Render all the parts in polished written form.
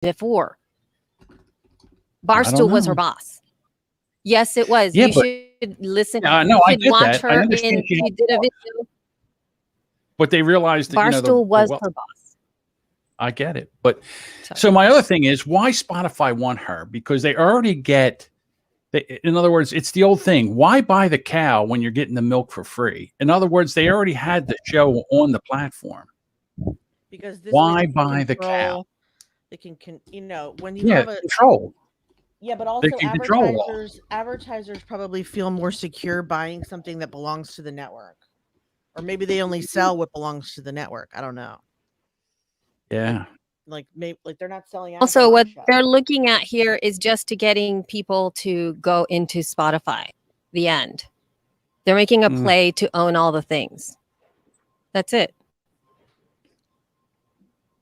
before. Barstool was her boss. Yes, it was. Yeah, you should listen. No, you I should get watch that. I her understand she did a video. But they realized that Barstool was her boss. I get it. But so my other thing is, why Spotify want her? Because they already get, in other words, it's the old thing. Why buy the cow when you're getting the milk for free? In other words, they already had the show on the platform. Because this why buy the cow? They can when you have a control. Yeah, but also advertisers probably feel more secure buying something that belongs to the network. Or maybe they only sell what belongs to the network. I don't know. Yeah. Like they're not selling. Also, what they're looking at here is just to getting people to go into Spotify. The end. They're making a play to own all the things. That's it.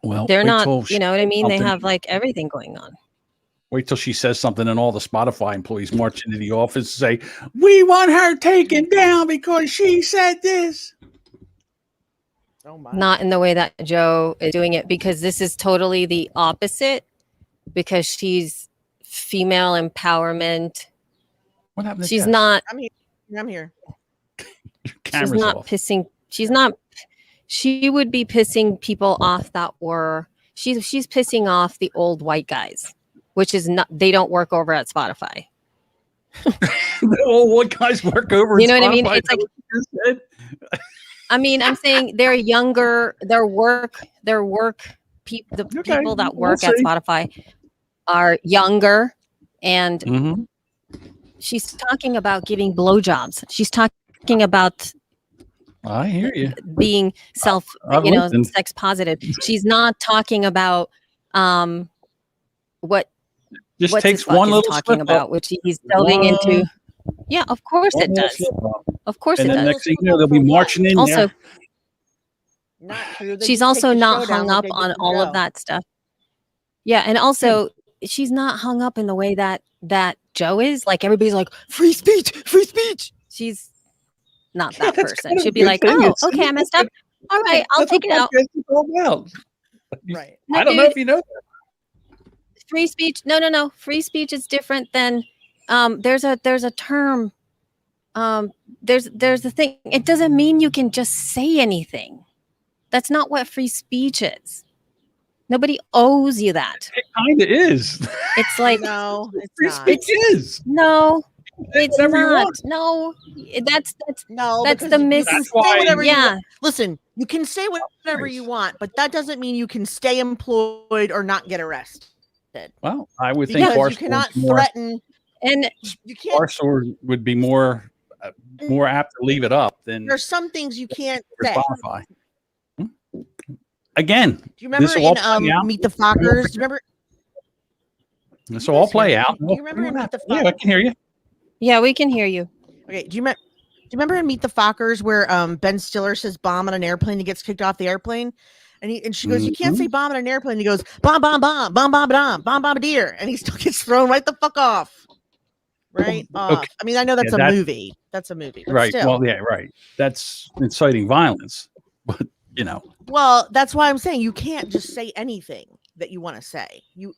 Well, they're not. You know what I mean? They have like everything going on. Wait till she says something and all the Spotify employees march into the office and say, "We want her taken down because she said this." Oh my. Not in the way that Joe is doing it, because this is totally the opposite, because she's female empowerment. What happened to She's Jess? not. I'm here. She's not off. pissing. She's not. She would be pissing people off that were. She's pissing off the old white guys. Which is not, they don't work over at Spotify. The old white guys work over. You know at what I mean? Spotify. It's like, I mean, I'm saying they're younger. The people that work at Spotify are younger, and she's talking about giving blowjobs. She's talking about. I hear you. Being sex positive. She's not talking about what. Just What's takes one little talking about, which he's delving into. Yeah, of course it does. Of course it does. Next thing you know, they'll be marching in also, there. She's also not hung up on all of that stuff. Yeah, and also she's not hung up in the way that Joe is. Like everybody's like, free speech, free speech. She's not that person. She'd be like, oh, okay, I messed up. All right, I'll take it out. Right. I don't know if you know that. Free speech. No. Free speech is different than there's a term. There's a thing. It doesn't mean you can just say anything. That's not what free speech is. Nobody owes you that. It kind of is. It's like no, it's free not. speech is. No, it's whatever you not. want. No, that's the miss. That's why. Yeah. Listen, you can say whatever you want, but that doesn't mean you can stay employed or not get arrested. Well, I would think you cannot threaten, and you can't. Barstool would be more apt to leave it up than. There's some things you can't say. Spotify. Again, do you remember in Meet the Fockers? Do you remember? This will all play out. Do you remember in Meet the Fockers? Yeah, I can hear you. Yeah, we can hear you. Okay. Do you remember in Meet the Fockers where Ben Stiller says bomb on an airplane? He gets kicked off the airplane. And she goes, you can't say bomb on an airplane. He goes, bomb, bomb, bomb, bomb, bomb, bomb, bomb, bomb, deer. And he still gets thrown right the fuck off. Right off. I mean, I know that's a movie. That's a movie. But right. Still. Well, yeah, right. That's inciting violence. But, Well, that's why I'm saying you can't just say anything that you want to say. You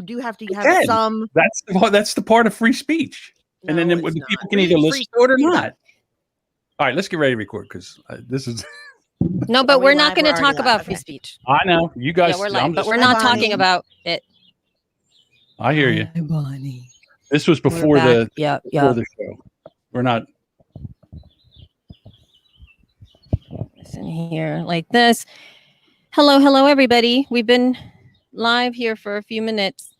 do have to have some. That's the part of free speech. No, and then people can either listen to it or not. All right, let's get ready to record because this is. No, but we're not going to talk about free speech. I know you guys. Yeah, we're live, but we're not talking about it. I hear you. Hi, Bonnie. This was before the before the show. We're not. Listen here like this. Hello, everybody. We've been live here for a few minutes.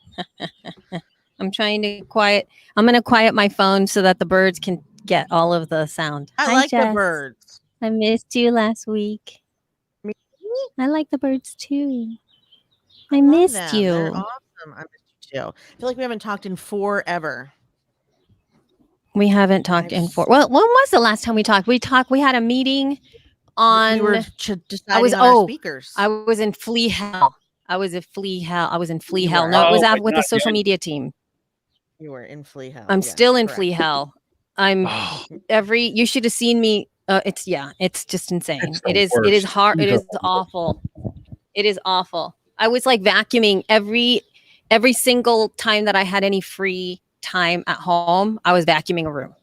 I'm trying to quiet. I'm going to quiet my phone so that the birds can get all of the sound. I like the birds. I missed you last week. I like the birds too. I missed you. They're awesome. I missed you too. I feel like we haven't talked in forever. We haven't talked in forever. Well, when was the last time we talked? We had a meeting on. We were deciding on our speakers. I was in flea hell. No, it was with the social media team. You were in flea hell. I'm still in flea hell. You should have seen me. It's just insane. It is hard. It is awful. It is awful. I was like vacuuming every single time that I had any free time at home, I was vacuuming a room.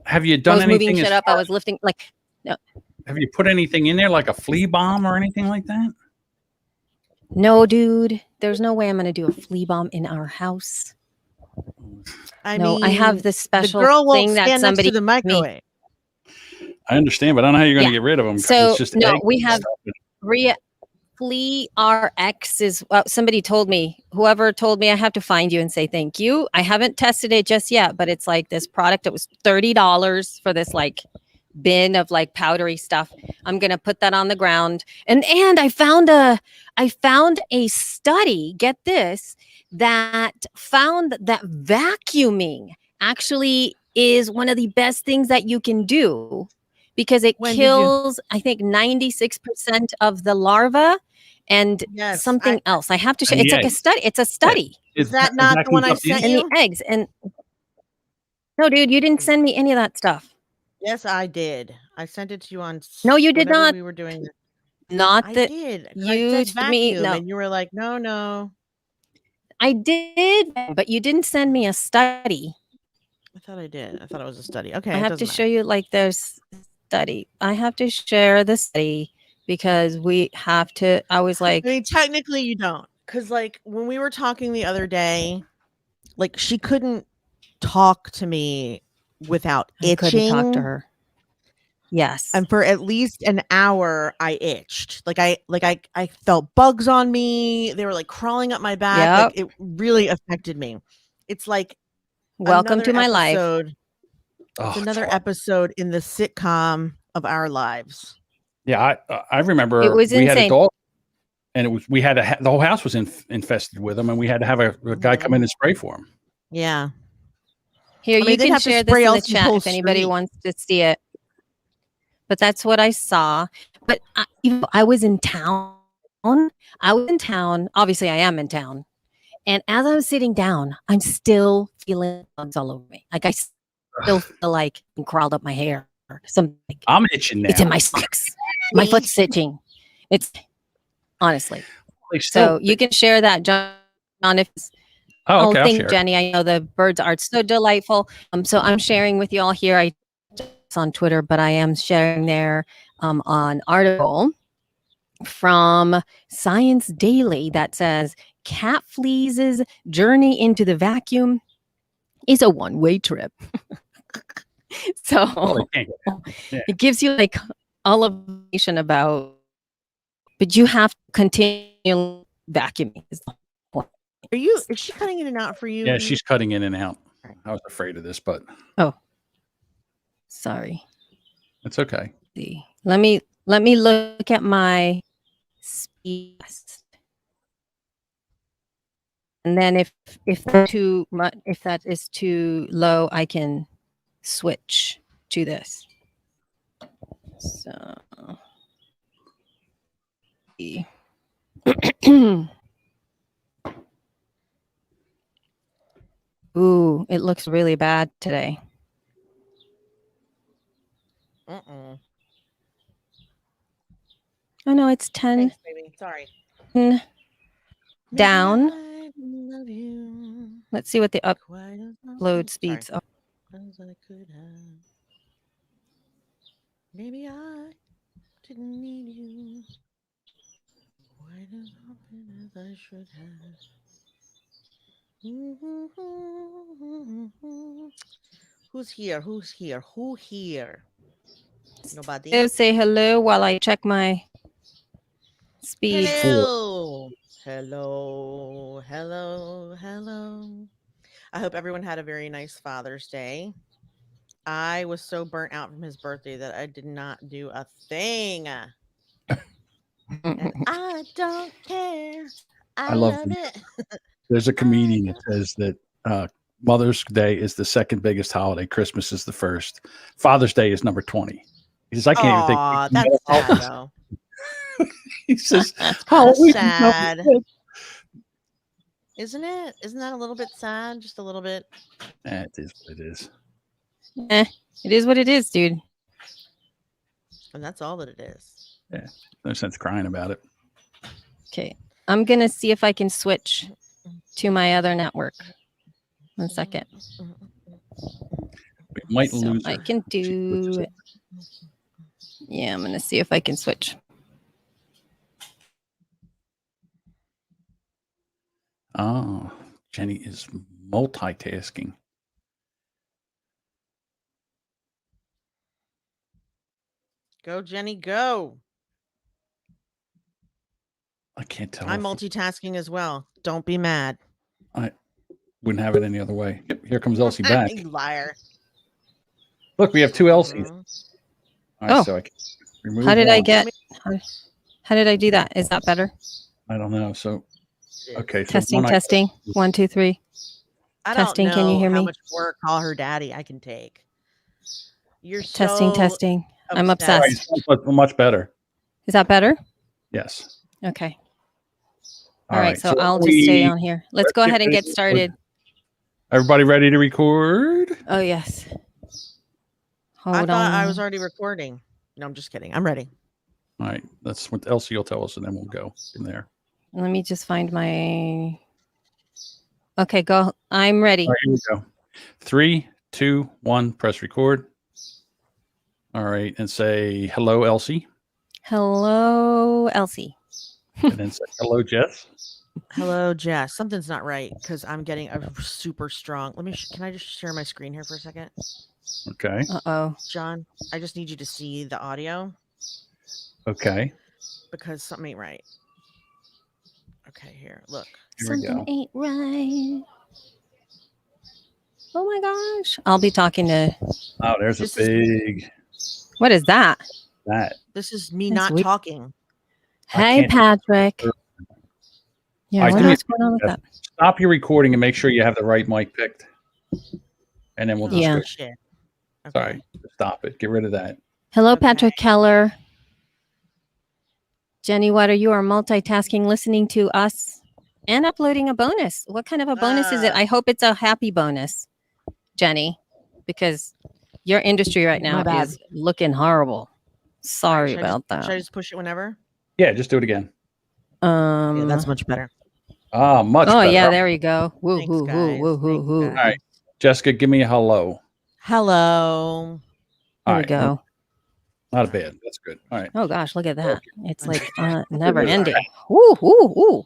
Have you I done was moving anything? shit up. I was lifting no. Have you put anything in there like a flea bomb or anything like that? No, dude. There's no way I'm gonna do a flea bomb in our house. I No, mean, I have this the special girl won't thing that stand next somebody to the gave me. microwave. I understand, but I don't know how you're going to Yeah. get rid of them. So It's just no, eggs we and have stuff. Flea RX is somebody told me, whoever told me I have to find you and say thank you. I haven't tested it just yet, but it's like this product that was $30 for this like bin of like powdery stuff. I'm gonna put that on the ground. And I found a study, get this, that found that vacuuming actually is one of the best things that you can do because it When did you- kills, I think, 96% of the larva and Yes, something else. I have to show. And It's the like a eggs. study. It's a study. Is that not the one I sent And you? the eggs. And no, dude, you didn't send me any of that stuff. Yes, I did. I sent it to you on. No, you did whenever not. We were doing. Not I that did. 'Cause you I said to me. vacuum, No, and you were like, "No, no." I did, but you didn't send me a study. I thought I did. I thought it was a study. Okay, I it have to doesn't show matter. you like there's study. I have to share the study because we have to. I was like, I mean, technically, you don't, because like when we were talking the other day, like she couldn't talk to me without I couldn't talk to itching. her. Yes. And for at least an hour, I itched. Like I felt bugs on me. They were like crawling up my back. Like it really affected me. It's like Welcome another to my life. episode. Oh, It's it's another hard. episode in the sitcom of our lives. Yeah, I remember It was we had a insane. dog, and we had the whole house was infested with them, and we had to have a guy come in and spray for him. Yeah. Here, I mean, you they'd can have to share this spray in the Elsie's chat whole if anybody street. wants to see it. But that's what I saw. But I was in town. Obviously, I am in town. And as I was sitting down, I'm still feeling bugs all over me. Like I still feel like it crawled up my hair or something. I'm itching now. It's in my socks. My foot's itching. It's honestly. So you can share that, John. If Oh, okay, I'll thank share it. Jenny. I know the birds are so delightful. So I'm sharing with you all here. It's on Twitter, but I am sharing there an article from Science Daily that says cat fleas' journey into the vacuum is a one-way trip. So Well, they can't get out. Yeah. it gives you like all of the information about, but you have to continue vacuuming. Is she cutting in and out for you? Yeah, she's cutting in and out. I was afraid of this, but Sorry. it's okay. Let me look at my speed. And then if too much, if that is too low, I can switch to this. So ooh, it looks really bad today. Oh no, it's 10. Thanks, baby. Sorry. Down. Let's see what the upload speeds are. Maybe I didn't need you quite as often as I should have. Who's here? Who's here? Who here? Nobody. Say hello while I check my speed. Hello. Hello. Hello. Hello. I hope everyone had a very nice Father's Day. I was so burnt out from his birthday that I did not do a thing. And I don't care. I love it. There's a comedian that says that Mother's Day is the second biggest holiday. Christmas is the first. Father's Day is number 20. He says, I can't even think. That's sad, though. He says, that's sad. Isn't it? Isn't that a little bit sad? Just a little bit. It is what it is. It is what it is, dude. And that's all that it is. Yeah. No sense crying about it. Okay. I'm going to see if I can switch to my other network. 1 second. We might So lose her. I can do it. Yeah, I'm going to see if I can switch. Oh, Jenny is multitasking. Go, Jenny, go. I can't tell. I'm multitasking as well. Don't be mad. I wouldn't have it any other way. Yep, here comes Elsie back. You liar. Look, we have 2 Elsies. Mhm. All right, Oh. so I can remove How did I one. get? How did I do that? Is that better? I don't know. So, okay. So Testing, one testing. 1, 2, 3. I Testing, don't know can you hear how me? much work Call Her Daddy I can take. You're Testing, so testing. I'm All right, obsessed. it's much better. Is that better? Yes. Okay. All All right. So I'll just stay on here. Let's go ahead and get started. Everybody ready to record? Oh, yes. I Hold thought on. I was already recording. No, I'm just kidding. I'm ready. All right. That's what Elsie will tell us, and then we'll go from there. Let me just find my. Okay, go. I'm ready. All right, here we go. 3, 2, 1. Press record. All right, and say hello, Elsie, Hello, Elsie. and then say hello, Jess. Hello, Jess. Something's not right because I'm getting a super strong. Let me. Can I just share my screen here for a second? Okay. Uh-oh. John, I just need you to see the audio Okay. because something ain't right. Okay, here. Look. Here we Something go. ain't right. Oh my gosh. I'll be talking to. Oh, there's This a is- big What is that? that. This is me That's not weird. talking. Hey, can't- Patrick. Yeah, All right, what do me a else going on with favor, that? Stop your recording and make sure you have the right mic picked, and then we'll just Yeah. go. Shit. Okay. Sorry, stop it. Get rid of that. Hello, Okay. Patrick Keller. Jenny Water, you are multitasking, listening to us and uploading a bonus. What kind of a bonus is it? Ah. I hope it's a happy bonus, Jenny, because your industry right now My bad. is looking horrible. Sorry Should I about just- Should I that. just push it whenever? Yeah, just do it again. Yeah, that's much better. Ah, much Oh, better. yeah, there we go. Woo, Thanks, woo, woo, guys. woo, woo, Thanks, woo. guys. All right. Jessica, give me a hello. Hello. There All we right, go. Not bad. That's good. All right. Oh, gosh, look at that. It's like Okay. never ending. Woo, woo, woo.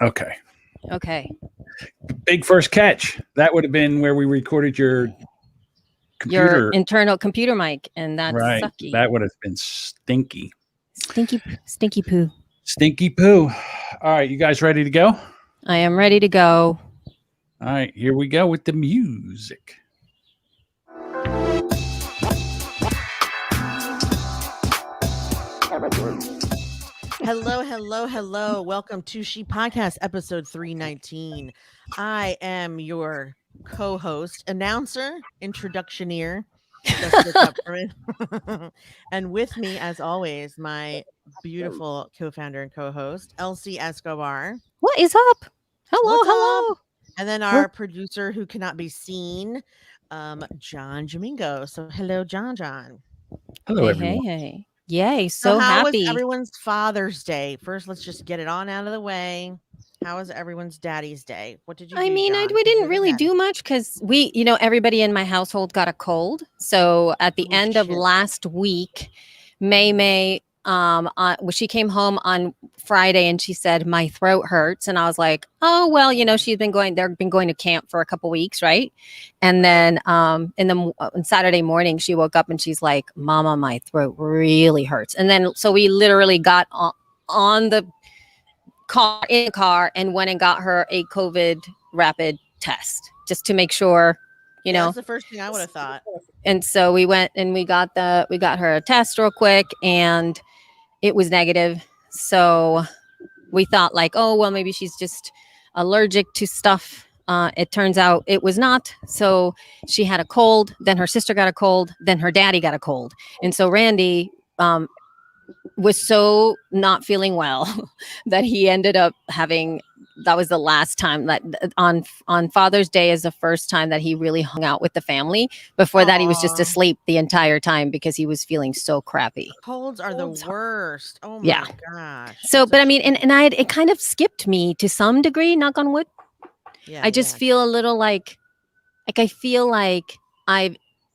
Okay. Okay. Big first catch. That would have been where we recorded your computer. Your internal computer mic, and that's right. sucky. That would have been stinky. Stinky poo. Stinky poo. All right. You guys ready to go? All I am ready to go. right. Here we go with the music. Hello. Welcome to She Podcast, episode 319. I am your co-host, announcer, introductioneer, Jessica Kupferman. And with me, as always, my beautiful co-founder and co-host, Elsie Escobar. What is up? Hello, What's hello. And then our producer who cannot be seen, John Jamingo. So hello, John. Hello, Hey, everyone. hey. Yay, so how happy. was everyone's Father's Day? First, let's just get it on out of the way. How was everyone's Daddy's Day? What did you I do, mean, John? we 'Cause didn't you're the really daddy. do much because everybody in my household got a cold. So at the Oh, end of shit. last week, May, she came home on Friday and she said my throat hurts, and I was like, oh well, they've been going to camp for a couple weeks, right? And then on Saturday morning, she woke up and she's like, Mama, my throat really hurts. And then so we literally got on the car and went and got her a COVID rapid test just to make sure, Yeah, that's the first thing I would have thought. And so we went and we got her a test real quick, and it was negative. So we thought like, oh, well, maybe she's just allergic to stuff. It turns out it was not. So she had a cold, then her sister got a cold, then her daddy got a cold. And so Randy was so not feeling well that he ended up having, that was the last time that on Father's Day is the first time that he really hung out with the family. Before that, he was just Aw. asleep the entire time because he was feeling so crappy. Colds are the worst. Oh my Yeah. gosh. So, That's but a I mean, and it kind of skipped me to some degree, knock on wood. yeah, I just feel a little like I feel like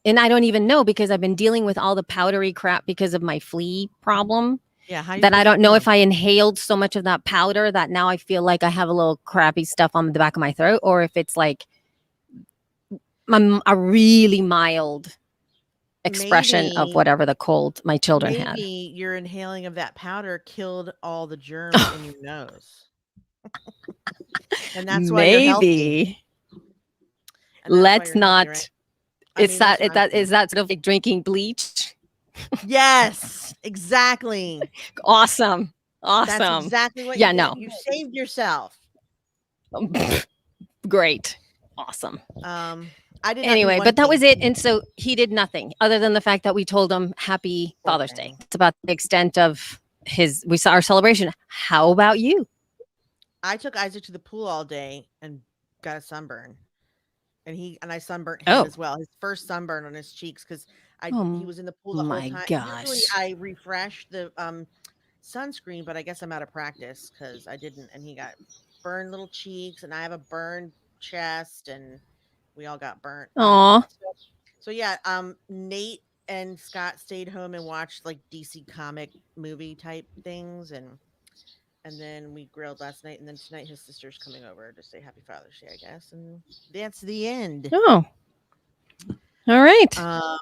and I don't even know because I've been dealing with all the powdery crap because of my flea problem. yeah. How That I don't know if I inhaled so much of that powder that now I feel like I have a little crappy stuff on the back of my throat, or if it's like a really mild expression of whatever the cold my children had. Maybe your inhaling of that powder killed all the germs in your nose. And that's why you're healthy. Maybe. And that's why Let's you're healthy, not. right? It's is that sort of like drinking bleach? Yes, exactly. Awesome. That's exactly what Yeah, you did. no. You saved yourself. Great. Awesome. I did not do Anyway, one but that thing. was it. And so he did nothing other than the fact that we told him Happy Father's Day. It's about the extent of we saw our celebration. How about you? I took Isaac to the pool all day and got a sunburn. And I sunburnt him as well. His first sunburn on his cheeks because he was in the pool the whole time. Gosh. Usually I refresh the sunscreen, but I guess I'm out of practice because I didn't. And he got burned little cheeks, and I have a burned chest, and we all got burnt. Aw. So yeah, Nate and Scott stayed home and watched like DC comic movie type things, and then we grilled last night, and then tonight his sister's coming over to say Happy Father's Day, I guess, and that's the end. Oh, all right.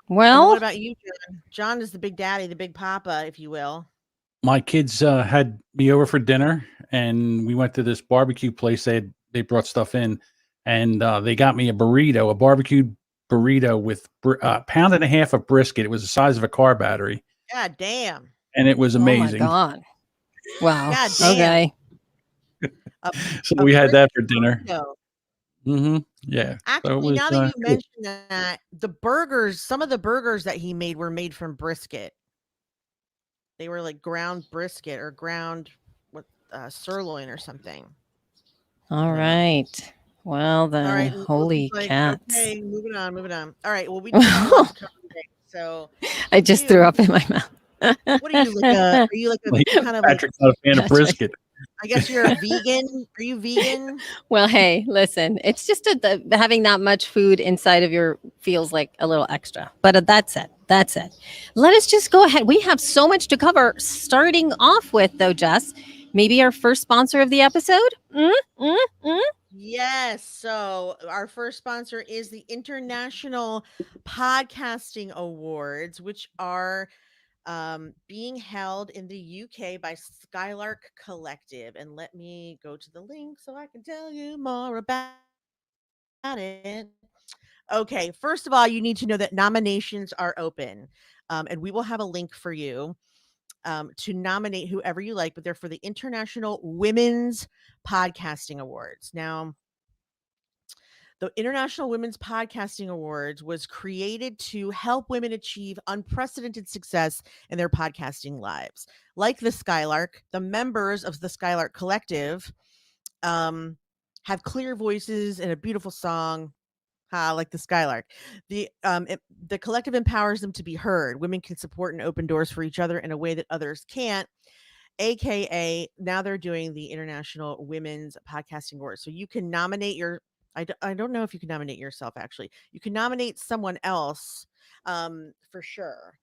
Well, what about you, John? John is the big daddy, the big papa, if you will. My kids had me over for dinner, and we went to this barbecue place. They brought stuff in, and they got me a burrito, a barbecued burrito with a pound and a half of brisket. It was the size of a car battery. God damn. And it was amazing. Oh my God. Wow. God damn. Okay. So we had that for dinner. Mm-hmm. Yeah. Actually, now that you mentioned that, some of the burgers that he made were made from brisket. They were like ground brisket or ground sirloin or something. All right. Well then, all right, holy cats. Okay, moving on. All right. Well, we did have a lot to cover today, so I just threw up in my mouth. What are you like? Are you like a kind of Patrick's not a fan of brisket? I guess you're a vegan. Are you vegan? Well, hey, listen, it's just having that much food inside of your feels like a little extra. But that's it. Let us just go ahead. We have so much to cover. Starting off with, though, Jess, maybe our first sponsor of the episode. Yes. So our first sponsor is the International Podcasting Awards, which are being held in the UK by Skylark Collective. And let me go to the link so I can tell you more about it. Okay, first of all, you need to know that nominations are open, and we will have a link for you to nominate whoever you like, but they're for the International Women's Podcasting Awards. Now, the International Women's Podcasting Awards was created to help women achieve unprecedented success in their podcasting lives. Like the Skylark, the members of the Skylark Collective have clear voices and a beautiful song, like the Skylark. The collective empowers them to be heard. Women can support and open doors for each other in a way that others can't. AKA, now they're doing the International Women's Podcasting Awards. So you can nominate I don't know if you can nominate yourself, actually. You can nominate someone else for sure.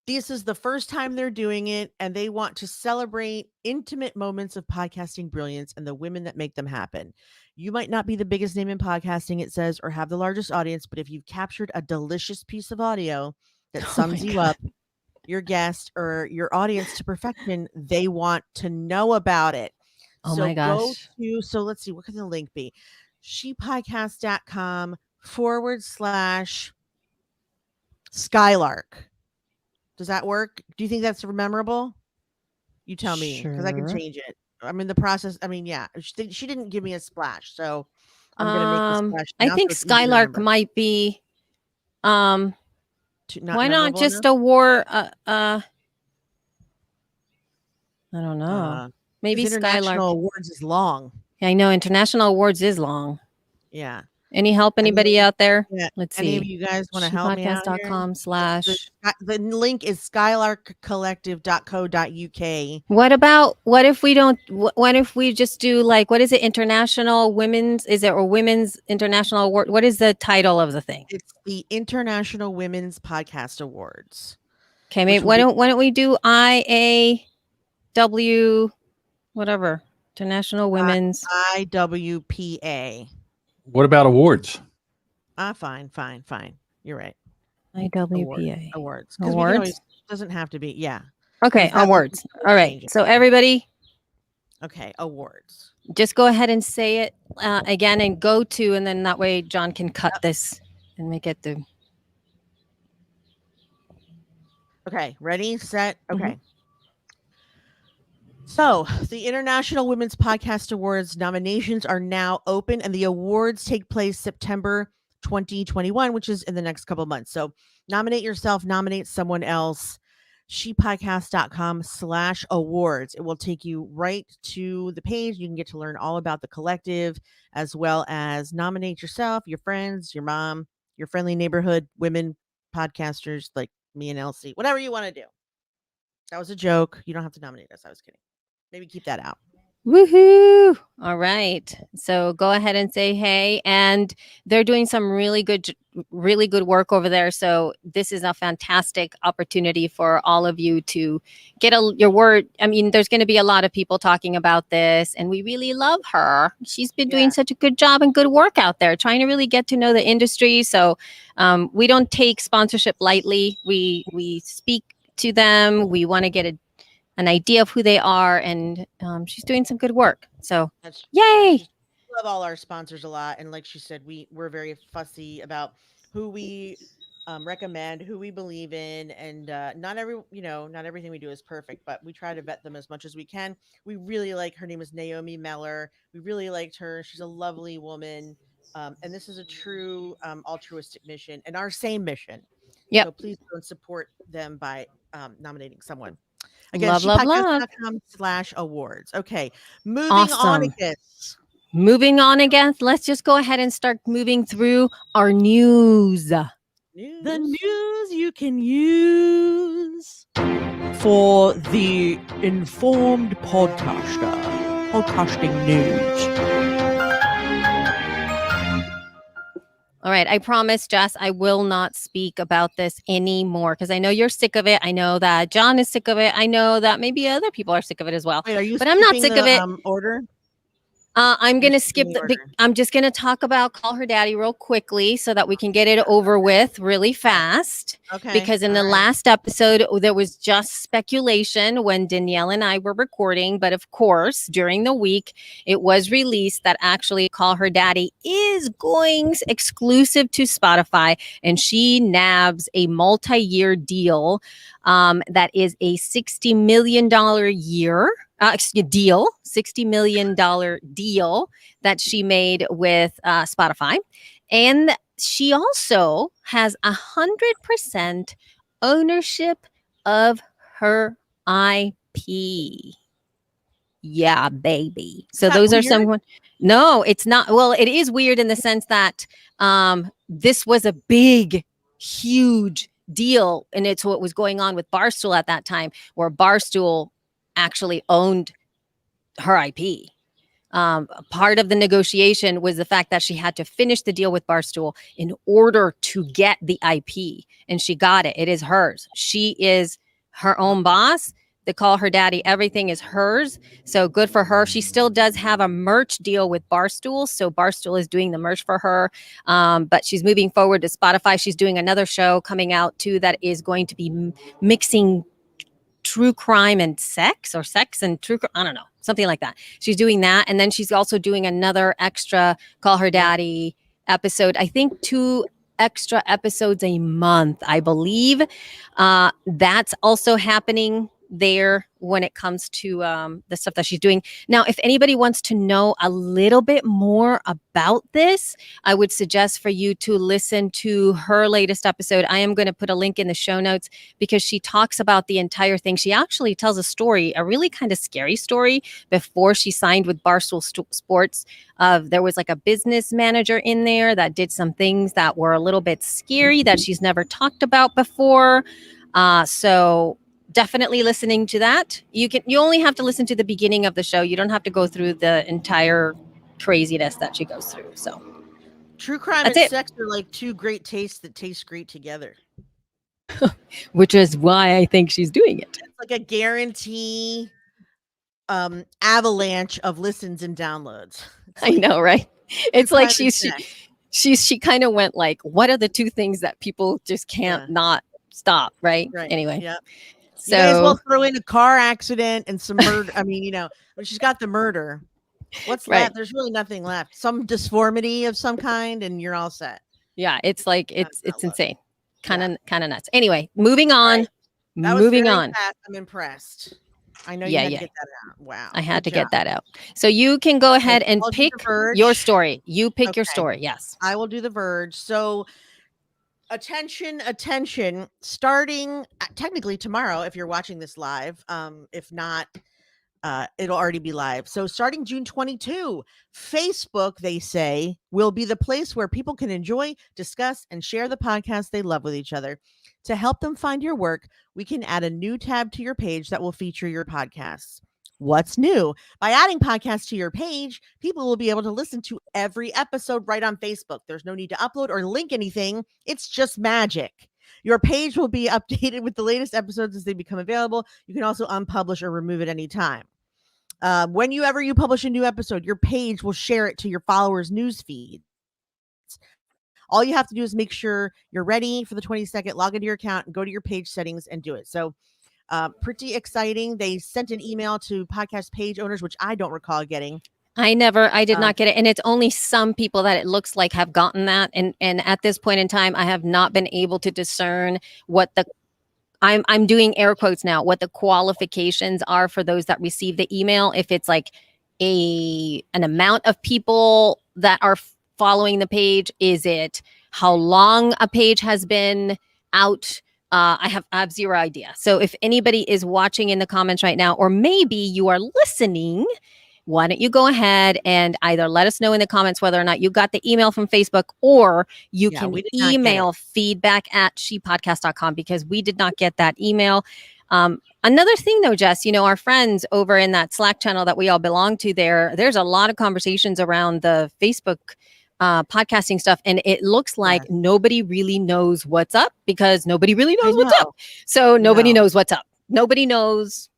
This is the first time they're doing it, and they want to celebrate intimate moments of podcasting brilliance and the women that make them happen. You might not be the biggest name in podcasting, it says, or have the largest audience, but if you've captured a delicious piece of audio that sums you up, your guest, or your audience to perfection, they want to know about it. Oh my gosh. So let's see, what can the link be? shepodcast.com/Skylark. Does that work? Do you think that's memorable? You tell me, because I can change it. I'm in the process. I mean, yeah, she didn't give me a splash, so I'm going to make the splash. I think Skylark might be. Why not just award? I don't know. Maybe International Skylark. Awards is long. I know International Awards is long. Yeah. Any help, anybody out there? Yeah. Let's Any of see. you guys want to help me out here? Shepodcast.com/ The link is skylarkcollective.co.uk. What if we don't, what if we just do like, what is it? International Women's, is it, or Women's International Award? What is the title of the thing? It's the International Women's Podcast Awards. Okay, maybe why don't we do IAW, whatever, International Women's IWPA. What about awards? Fine. You're right. IWPA Awards. Because we can always, doesn't have to be. Yeah. Okay, awards. All right. So everybody. Okay, awards. Just go ahead and say it again and go to, and then that way John can cut this and make it the. Okay, ready, set, okay. So, the International Women's Podcast Awards nominations are now open, and the awards take place September 2021, which is in the next couple of months. So, nominate yourself, nominate someone else. shepodcast.com/awards. It will take you right to the page. You can get to learn all about the collective, as well as nominate yourself, your friends, your mom, your friendly neighborhood women podcasters like me and Elsie, whatever you want to do. That was a joke. You don't have to nominate us. I was kidding. Maybe keep that out. Woohoo! All right. So go ahead and say hey. And they're doing some really good work over there. So this is a fantastic opportunity for all of you to get your word. I mean, there's going to be a lot of people talking about this, and we really love her. She's been doing such a good job and good work out there, trying to really get to know the industry. So we don't take sponsorship lightly. We speak to them. We want to get an idea of who they are, and she's doing some good work. So yay! Love all our sponsors a lot, and like she said, we're very fussy about who we recommend, who we believe in, and not everything we do is perfect, but we try to vet them as much as we can. We really like, her name is Naomi Meller. We really liked her. She's a lovely woman, and this is a true altruistic mission, and our same mission. Yeah. So please go and support them by nominating someone. Again, love. shepodcast.com/awards. Okay, moving on again. Moving on again. Let's just go ahead and start moving through our news. The news you can use for the informed podcaster. Podcasting news. All right. I promise, Jess, I will not speak about this anymore because I know you're sick of it. I know that John is sick of it. I know that maybe other people are sick of it as well. Wait, but I'm not sick of it. Order? I'm going to skip I'm just going to talk about Call Her Daddy real quickly so that we can get it over with really fast. Okay. Because in the last episode, there was just speculation when Danielle and I were recording. But of course, during the week, it was released that actually Call Her Daddy is going exclusive to Spotify. And she nabs a multi-year deal that is a $60 million deal, $60 million deal that she made with Spotify. And she also has 100% ownership of her IP. Yeah, baby. So those are some. No, it's not. Well, it is weird in the sense that this was a big, huge deal. And it's what was going on with Barstool at that time, where Barstool actually owned her IP. Part of the negotiation was the fact that she had to finish the deal with Barstool in order to get the IP, and she got it. It is hers. She is her own boss. They Call Her Daddy. Everything is hers. So good for her. She still does have a merch deal with Barstool. So Barstool is doing the merch for her. But she's moving forward to Spotify. She's doing another show coming out too that is going to be mixing true crime and sex, or sex and true crime. I don't know, something like that. She's doing that. And then she's also doing another extra Call Her Daddy episode. I think 2 extra episodes a month, I believe. That's also happening there when it comes to the stuff that she's doing. Now, if anybody wants to know a little bit more about this, I would suggest for you to listen to her latest episode. I am going to put a link in the show notes because she talks about the entire thing. She actually tells a story, a really kind of scary story before she signed with Barstool Sports. There was like a business manager in there that did some things that were a little bit scary that she's never talked about before. So definitely listening to that. You only have to listen to the beginning of the show. You don't have to go through the entire craziness that she goes through. So true crime That's and it. sex are like two great tastes that taste great together. Which is why I think she's doing it. It's like a guarantee avalanche of listens and downloads. I know, right? It's like crime and sex. she kind of went like, what are the two things that people just can't not stop, right? Anyway. Yeah. So you guys will throw in a car accident and some murder. I mean, when she's got the murder, what's left? There's really nothing left. Some disformity of some kind, and you're all set. Yeah, it's like it's insane. Kind of nuts. Anyway, moving on. That was moving very on. fast. I'm impressed. I know you had to get that out. Wow. I had to get that out. So you can go ahead and pick your story. You pick your story. Yes. I will do The Verge. So attention, starting technically tomorrow, if you're watching this live, if not, it'll already be live. So starting June 22, Facebook, they say, will be the place where people can enjoy, discuss, and share the podcasts they love with each other. To help them find your work, we can add a new tab to your page that will feature your podcasts. What's new? By adding podcasts to your page, people will be able to listen to every episode right on Facebook. There's no need to upload or link anything. It's just magic. Your page will be updated with the latest episodes as they become available. You can also unpublish or remove at any time. Whenever you publish a new episode, your page will share it to your followers' news feed. All you have to do is make sure you're ready for the 20-second, log into your account and go to your page settings and do it. So pretty exciting. They sent an email to podcast page owners, which I don't recall getting. I did not get it. And it's only some people that it looks like have gotten that. And at this point in time, I have not been able to discern what I'm doing air quotes now, what the qualifications are for those that receive the email. If it's like an amount of people that are following the page, is it how long a page has been out? I have zero idea. So if anybody is watching in the comments right now, or maybe you are listening, why don't you go ahead and either let us know in the comments whether or not you got the email from Facebook, or you can email feedback@shepodcast.com, because we did not get that email. Another thing though, Jess, our friends over in that Slack channel that we all belong to, there's a lot of conversations around the Facebook podcasting stuff, and it looks like nobody really knows what's up, because nobody really knows what's up. So nobody knows what's up. Nobody knows.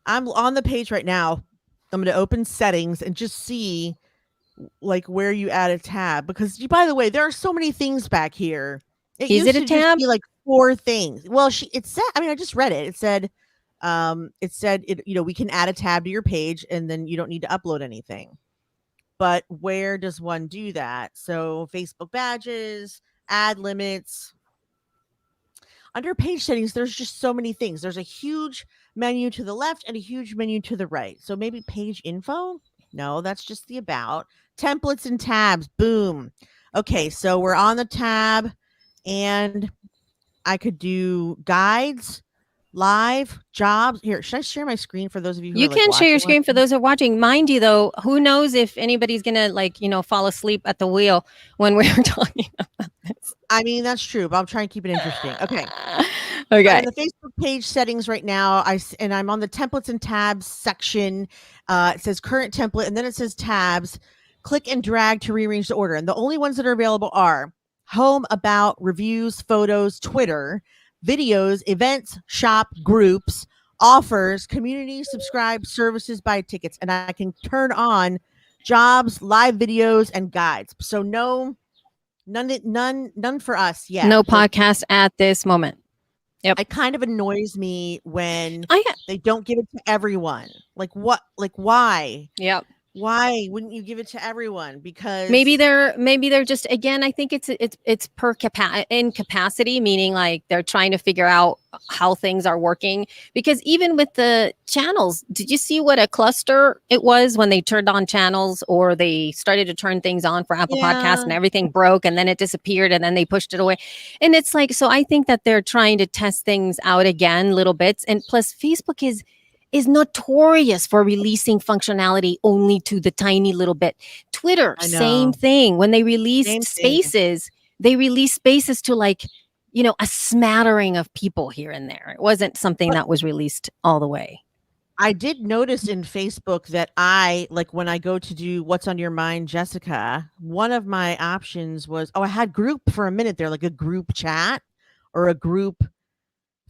I'm on the page right now. I'm going to open settings and just see like where you add a tab, because by the way, there are so many things back here. Is it a tab? Be like 4 things. Well, it said, I just read it. It said, we can add a tab to your page and then you don't need to upload anything. But where does one do that? So Facebook badges, ad limits. Under page settings, there's just so many things. There's a huge menu to the left and a huge menu to the right. So maybe page info? No, that's just the about. Templates and tabs. Boom. Okay, so we're on the tab, and I could do guides, live, jobs. Here, should I share my screen for those of you who you can share your screen for those who are watching? Mind you, though, who knows if anybody's gonna fall asleep at the wheel when we're talking about this. That's true, but I'm trying to keep it interesting. Okay. Okay. In the Facebook page settings right now, I'm on the templates and tabs section. It says current template, and then it says tabs. Click and drag to rearrange the order. And the only ones that are available are home, about, reviews, photos, Twitter, videos, events, shop, groups, offers, community, subscribe, services, buy tickets. And I can turn on jobs, live videos, and guides. So none for us yet. No podcast at this moment. Yep. It kind of annoys me when they don't give it to everyone. Like what? Like why? Yep. Why wouldn't you give it to everyone? Because maybe they're just, again, I think it's per capacity, meaning like they're trying to figure out how things are working. Because even with the channels, did you see what a cluster it was when they turned on channels, or they started to turn things on for Apple Podcasts, and everything broke and then it disappeared and then they pushed it away? And it's like, so I think that they're trying to test things out again, little bits. And plus, Facebook is notorious for releasing functionality only to the tiny little bit. Twitter, same thing. When they released Spaces, they released Spaces to, like, a smattering of people here and there. It wasn't something that was released all the way. I did notice in Facebook that when I go to do What's on Your Mind, Jessica, one of my options was, I had group for a minute there, like a group chat or a group.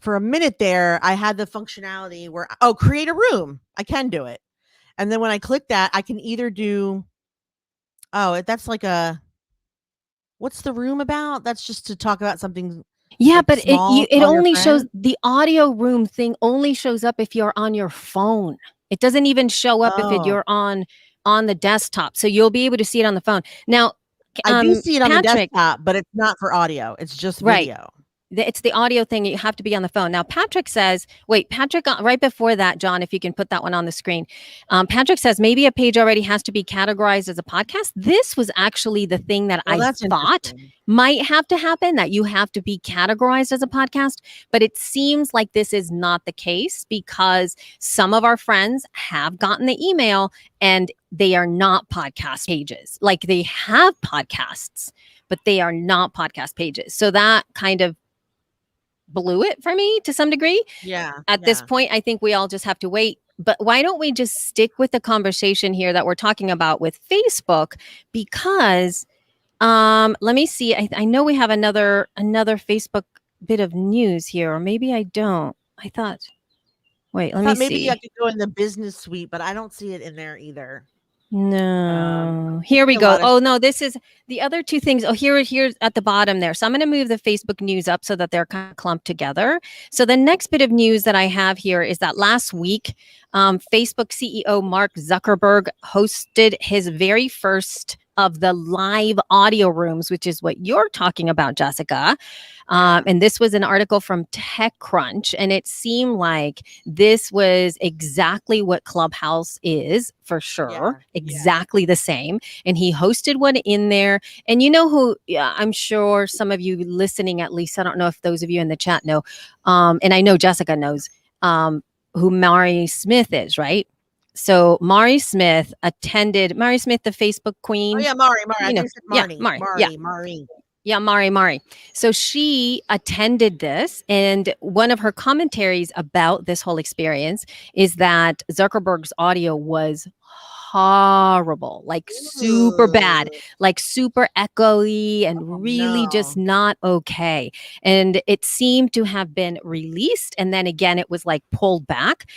For a minute there, I had the functionality where, create a room. I can do it. And then when I click that, I can either do, that's like what's the room about? That's just to talk about something. Yeah, like but it only shows, friends. the audio room thing only shows up if you're on your phone. It doesn't even show up if you're on the desktop. So you'll be able to see it on the phone. Now, I do see it on Patrick, the desktop, but it's not for audio. It's just video. It's the audio thing. You have to be on the phone. Now, Patrick says, Patrick, right before that, John, if you can put that one on the screen. Patrick says, maybe a page already has to be categorized as a podcast. This was actually the thing that I thought might have to happen, that you have to be categorized as a podcast. But it seems like this is not the case, because some of our friends have gotten the email and they are not podcast pages. Like, they have podcasts, but they are not podcast pages. So that kind of blew it for me to some degree. At this point, I think we all just have to wait. But why don't we just stick with the conversation here that we're talking about with Facebook? Because let me see. I know we have another Facebook bit of news here, or maybe I don't. I thought. Wait, let me see. Maybe I could go in the business suite, but I don't see it in there either. No, here we go. Oh no, this is the other two things. Oh, here's at the bottom there. So I'm going to move the Facebook news up so that they're kind of clumped together. So the next bit of news that I have here is that last week, Facebook CEO Mark Zuckerberg hosted his very first of the live audio rooms, which is what you're talking about, Jessica. And this was an article from TechCrunch, and it seemed like this was exactly what Clubhouse is, for sure. Exactly the same. And he hosted one in there. And you know who, I'm sure some of you listening, at least, I don't know if those of you in the chat know, and I know Jessica knows, who Mari Smith is, right? So Mari Smith, the Facebook queen. Oh yeah, Mari. You know, Mari. Yeah, Mari. So she attended this, and one of her commentaries about this whole experience is that Zuckerberg's audio was horrible, like super bad, like super echoey, and really just not okay. And it seemed to have been released, and then again, it was like pulled back.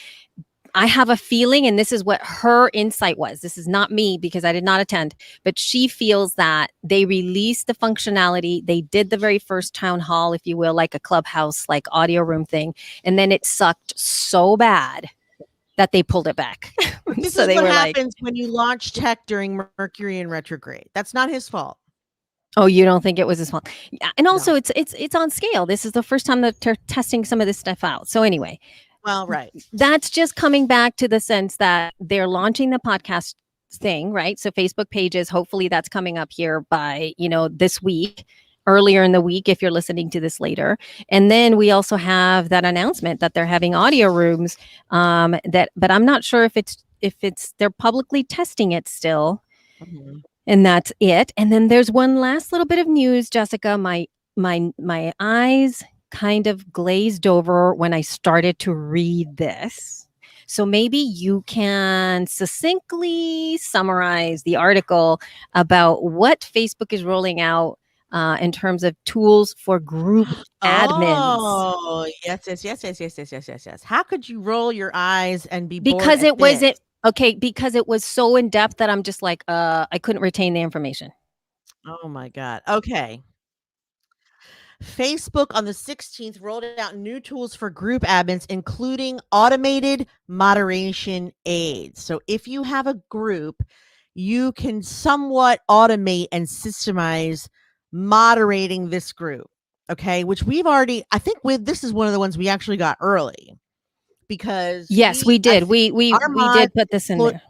I have a feeling, and this is what her insight was. This is not me because I did not attend, but she feels that they released the functionality. They did the very first town hall, if you will, like a Clubhouse, like audio room thing. And then it sucked so bad that they pulled it back. This so is they what were happens when you launch tech during Mercury in retrograde. That's not his fault. Oh, you don't think it was his fault? Yeah, and also it's on scale. This is the first time that they're testing some of this stuff out. So anyway. Well, right. That's just coming back to the sense that they're launching the podcast thing, right? So Facebook pages, hopefully that's coming up here by, this week, earlier in the week, if you're listening to this later. And then we also have that announcement that they're having audio rooms, but I'm not sure if it's they're publicly testing it still. Mm-hmm. And that's it. And then there's one last little bit of news, Jessica. My eyes kind of glazed over when I started to read this. So maybe you can succinctly summarize the article about what Facebook is rolling out in terms of tools for group admins. Oh, yes. How could you roll your eyes and be bored because it at this? wasn't okay, because it was so in depth that I'm just like, I couldn't retain the information. Oh my God. Okay. Facebook on the 16th rolled out new tools for group admins, including automated moderation aids. So if you have a group, you can somewhat automate and systemize moderating this group. Okay, which we've already, I think this is one of the ones we actually got early, because Yes, we did. We did put this in there.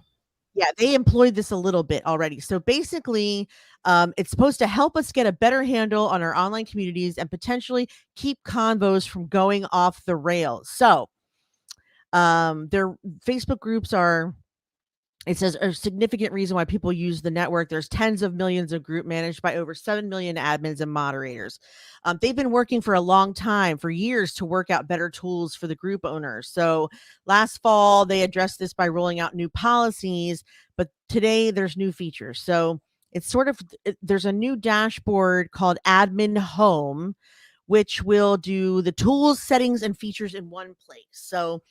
Yeah, they employed this a little bit already. So basically, it's supposed to help us get a better handle on our online communities and potentially keep convos from going off the rails. So their Facebook groups are, it says, a significant reason why people use the network. There's tens of millions of group managed by over 7 million admins and moderators. They've been working for a long time, for years, to work out better tools for the group owners. So last fall, they addressed this by rolling out new policies, but today there's new features. So it's sort of, there's a new dashboard called Admin Home, which will do the tools, settings, and features in one place. So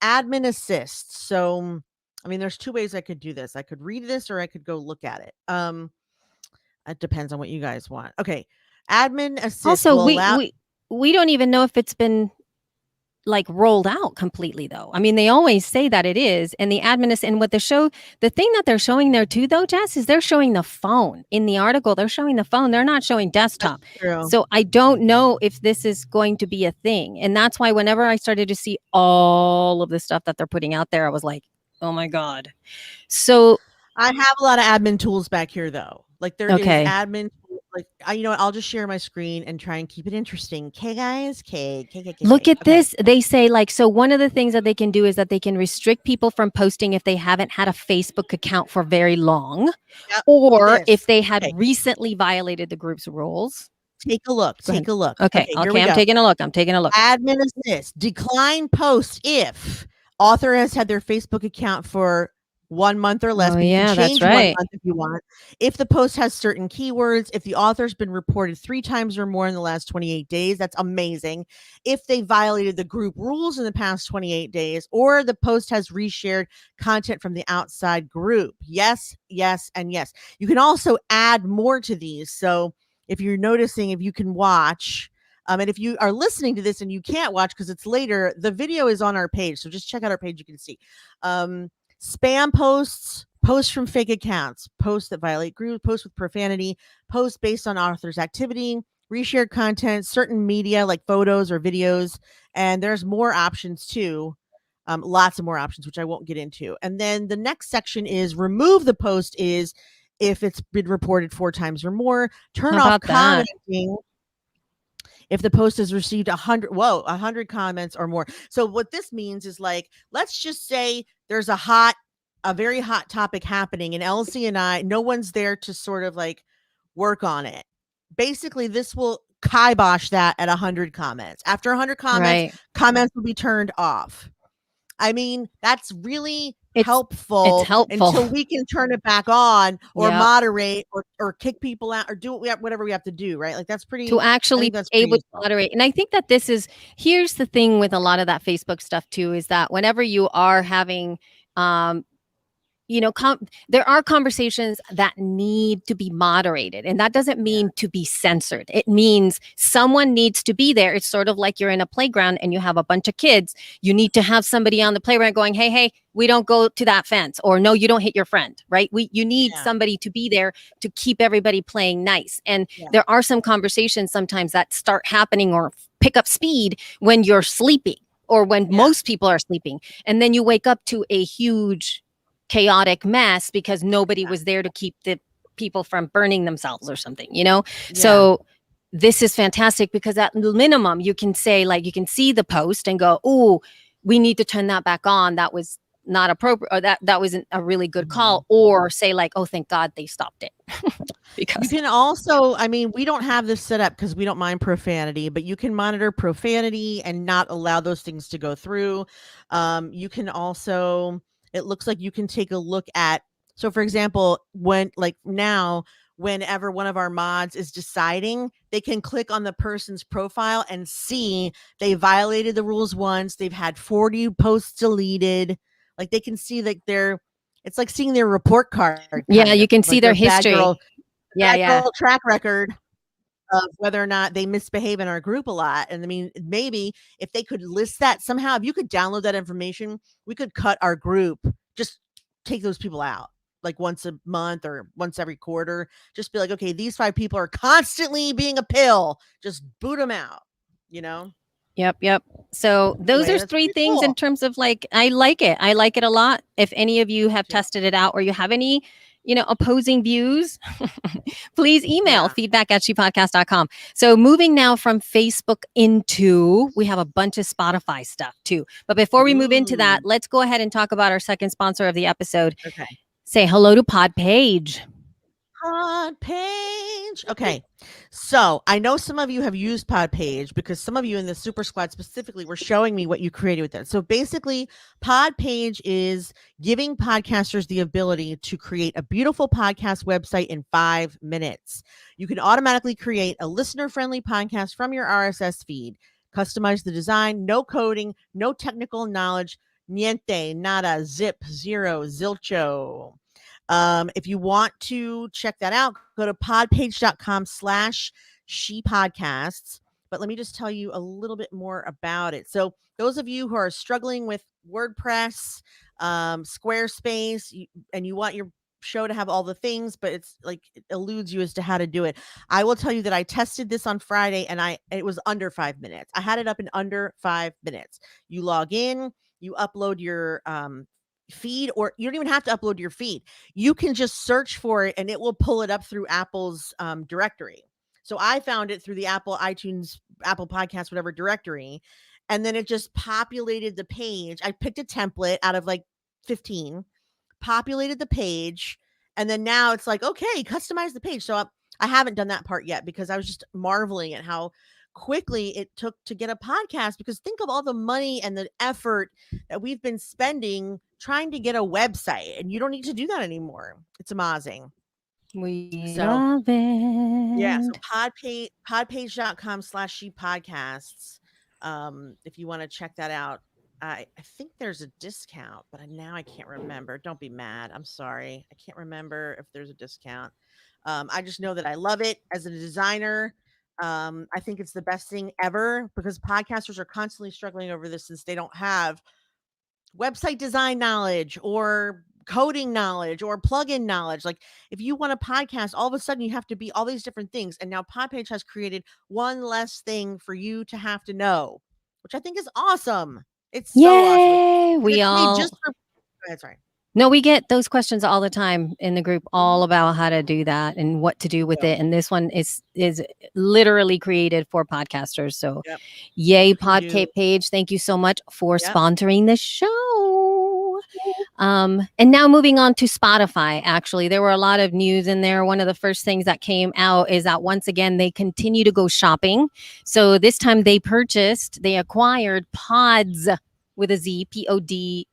Admin Assist. So I mean, there's two ways I could do this. I could read this or I could go look at it. It depends on what you guys want. Okay. Admin Assist. Also, we don't even know if it's been like rolled out completely, though. I mean, they always say that it is. And the admin assist, and what the thing that they're showing there too, though, Jess, is they're showing the phone in the article. They're showing the phone. They're not showing desktop. So I don't know if this is going to be a thing. And that's why whenever I started to see all of the stuff that they're putting out there, I was like, oh my God. So I have a lot of admin tools back here, though. Like there is admin. Like I'll just share my screen and try and keep it interesting. Okay, guys. Look at this. They say, like, so one of the things that they can do is that they can restrict people from posting if they haven't had a Facebook account for very long, or if they had recently violated the group's rules. Take a look. Okay, I'm taking a look. Admin Assist. Decline post if author has had their Facebook account for 1 month or less. That's right. 1 month if you want. If the post has certain keywords, if the author's been reported 3 times or more in the last 28 days, that's amazing. If they violated the group rules in the past 28 days, or the post has reshared content from the outside group. Yes, yes, and yes. You can also add more to these. So if you're noticing, if you can watch, and if you are listening to this and you can't watch because it's later, the video is on our page. So just check out our page. You can see spam posts, posts from fake accounts, posts that violate groups, posts with profanity, posts based on author's activity, reshared content, certain media like photos or videos. And there's more options too. Lots of more options, which I won't get into. And then the next section is remove the post is if it's been reported 4 times or more. Turn off commenting if the post has received 100 comments or more. So what this means is, like, let's just say there's a very hot topic happening, and Elsie and I, no one's there to sort of like work on it. Basically, this will kibosh that at 100 comments. After 100 comments, comments will be turned off. I mean, that's really helpful. It's helpful until we can turn it back on or moderate or kick people out or do whatever we have to do, right? Like that's pretty to actually be able to moderate. And I think that here's the thing with a lot of that Facebook stuff too, is that whenever you are having there are conversations that need to be moderated, and that doesn't mean to be censored. It means someone needs to be there. It's sort of like you're in a playground and you have a bunch of kids. You need to have somebody on the playground going, hey, we don't go to that fence, or no, you don't hit your friend, right? You need somebody to be there to keep everybody playing nice. And there are some conversations sometimes that start happening or pick up speed when you're sleeping or when most people are sleeping. And then you wake up to a huge chaotic mess because nobody was there to keep the people from burning themselves or something, So this is fantastic because at minimum you can say, like, you can see the post and go, oh, we need to turn that back on. That was not appropriate, or that wasn't a really good call, or say like, oh, thank God they stopped it. Because you can also, I mean, we don't have this set up because we don't mind profanity, but you can monitor profanity and not allow those things to go through. You can also, it looks like you can take a look at, so for example, whenever one of our mods is deciding, they can click on the person's profile and see they violated the rules once, they've had 40 posts deleted. Like they can see that it's like seeing their report card. Yeah, you can see their history. Track record. of whether or not they misbehave in our group a lot. And I mean, maybe if they could list that somehow, if you could download that information, we could cut our group, just take those people out like once a month or once every quarter. Just be like, okay, these 5 people are constantly being a pill. Just boot them out, you know? Yep. So those Anyway, are that's 3 pretty things in cool. terms of like, I like it. I like it a lot. If any of you have Yeah. tested it out or you have any, opposing views, please email feedback@shepodcast.com. So moving now from Facebook into, we have a bunch of Spotify stuff too. But before we move into that, let's go ahead and talk about our second sponsor of the episode. Okay. Say hello to Podpage. Podpage. Okay. So I know some of you have used Podpage because some of you in the Super Squad specifically were showing me what you created with it. So basically, Podpage is giving podcasters the ability to create a beautiful podcast website in 5 minutes. You can automatically create a listener-friendly podcast from your RSS feed, customize the design, no coding, no technical knowledge, niente, nada, zip, zero, zilcho. If you want to check that out, go to podpage.com/shepodcasts. But let me just tell you a little bit more about it. So those of you who are struggling with WordPress, Squarespace, and you want your show to have all the things, but it's like it eludes you as to how to do it. I will tell you that I tested this on Friday and it was under 5 minutes. I had it up in under 5 minutes. You log in, you upload your feed, or you don't even have to upload your feed. You can just search for it and it will pull it up through Apple's directory. So I found it through the Apple iTunes, Apple Podcast, whatever directory. And then it just populated the page. I picked a template out of like 15, populated the page. And then now it's like, okay, customize the page. So I haven't done that part yet because I was just marveling at how quickly it took to get a podcast, because think of all the money and the effort that we've been spending trying to get a website, and you don't need to do that anymore. It's amazing. We love it. Yeah. So podpage.com/shepodcasts. If you want to check that out. I think there's a discount, but now I can't remember. Don't be mad. I'm sorry. I can't remember if there's a discount. I just know that I love it as a designer. I think it's the best thing ever because podcasters are constantly struggling over this since they don't have website design knowledge or coding knowledge or plugin knowledge. Like if you want a podcast, all of a sudden you have to be all these different things. And now Podpage has created one less thing for you to have to know, which I think is awesome. It's so awesome. We all just for, that's right. No, we get those questions all the time in the group, all about how to do that and what to do with it. And this one is literally created for podcasters. So yay, Podpage. Thank you so much for sponsoring the show. And now moving on to Spotify. Actually, there were a lot of news in there. One of the first things that came out is that once again, they continue to go shopping. So this time they acquired Pods with a Z, Podz.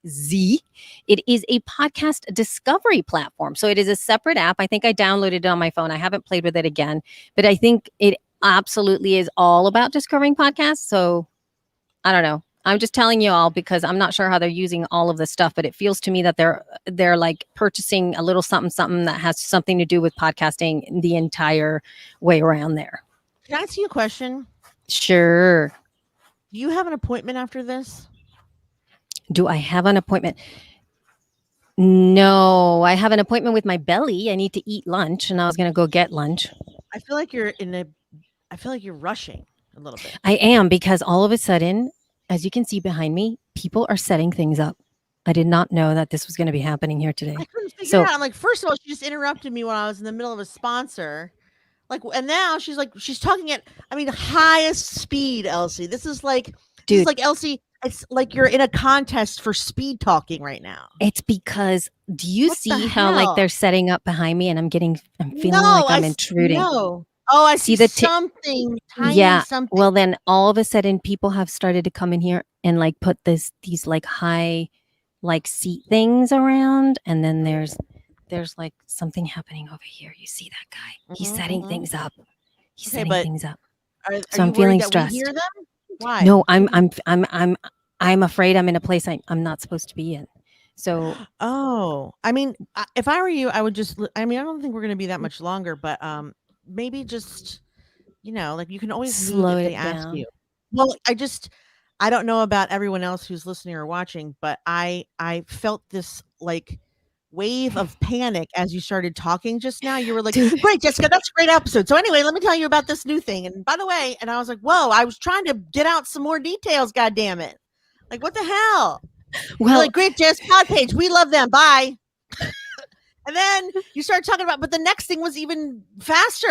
It is a podcast discovery platform. So it is a separate app. I think I downloaded it on my phone. I haven't played with it again, but I think it absolutely is all about discovering podcasts. So I don't know. I'm just telling you all because I'm not sure how they're using all of this stuff, but it feels to me that they're like purchasing a little something that has something to do with podcasting the entire way around there. Can I ask you a question? Sure. Do you have an appointment after this? Do I have an appointment? No, I have an appointment with my belly. I need to eat lunch, and I was going to go get lunch. I feel like you're rushing a little bit. I am, because all of a sudden, as you can see behind me, people are setting things up. I did not know that this was going to be happening here today. I couldn't figure it out. I'm like, first of all, she just interrupted me when I was in the middle of a sponsor. Like, and now she's talking at, highest speed, Elsie. This is like Elsie. It's like you're in a contest for speed talking right now. It's because, do you see how like they're setting up behind me and I'm feeling like I'm intruding? No. Oh, I see something. Tiny something. Well, then all of a sudden people have started to come in here and like put these like high like seat things around. And then there's like something happening over here. You see that guy? He's setting things up. He's setting things up. So I'm feeling stressed. We hear them? Why? No, I'm afraid I'm in a place I'm not supposed to be in. So, if I were you, I would just, I don't think we're going to be that much longer, but maybe just you know, like you can always Slow move if it they ask down. you. Well, I don't know about everyone else who's listening or watching, but I felt this like wave of panic as you started talking just now. You were like, Dude. great, Jessica, that's a great episode. So anyway, let me tell you about this new thing. And by the way, and I was like, whoa, I was trying to get out some more details. God damn it. Like, what the hell? You're Well, like, great, Jess, pod page. We love them. Bye. And then you started talking about, but the next thing was even faster.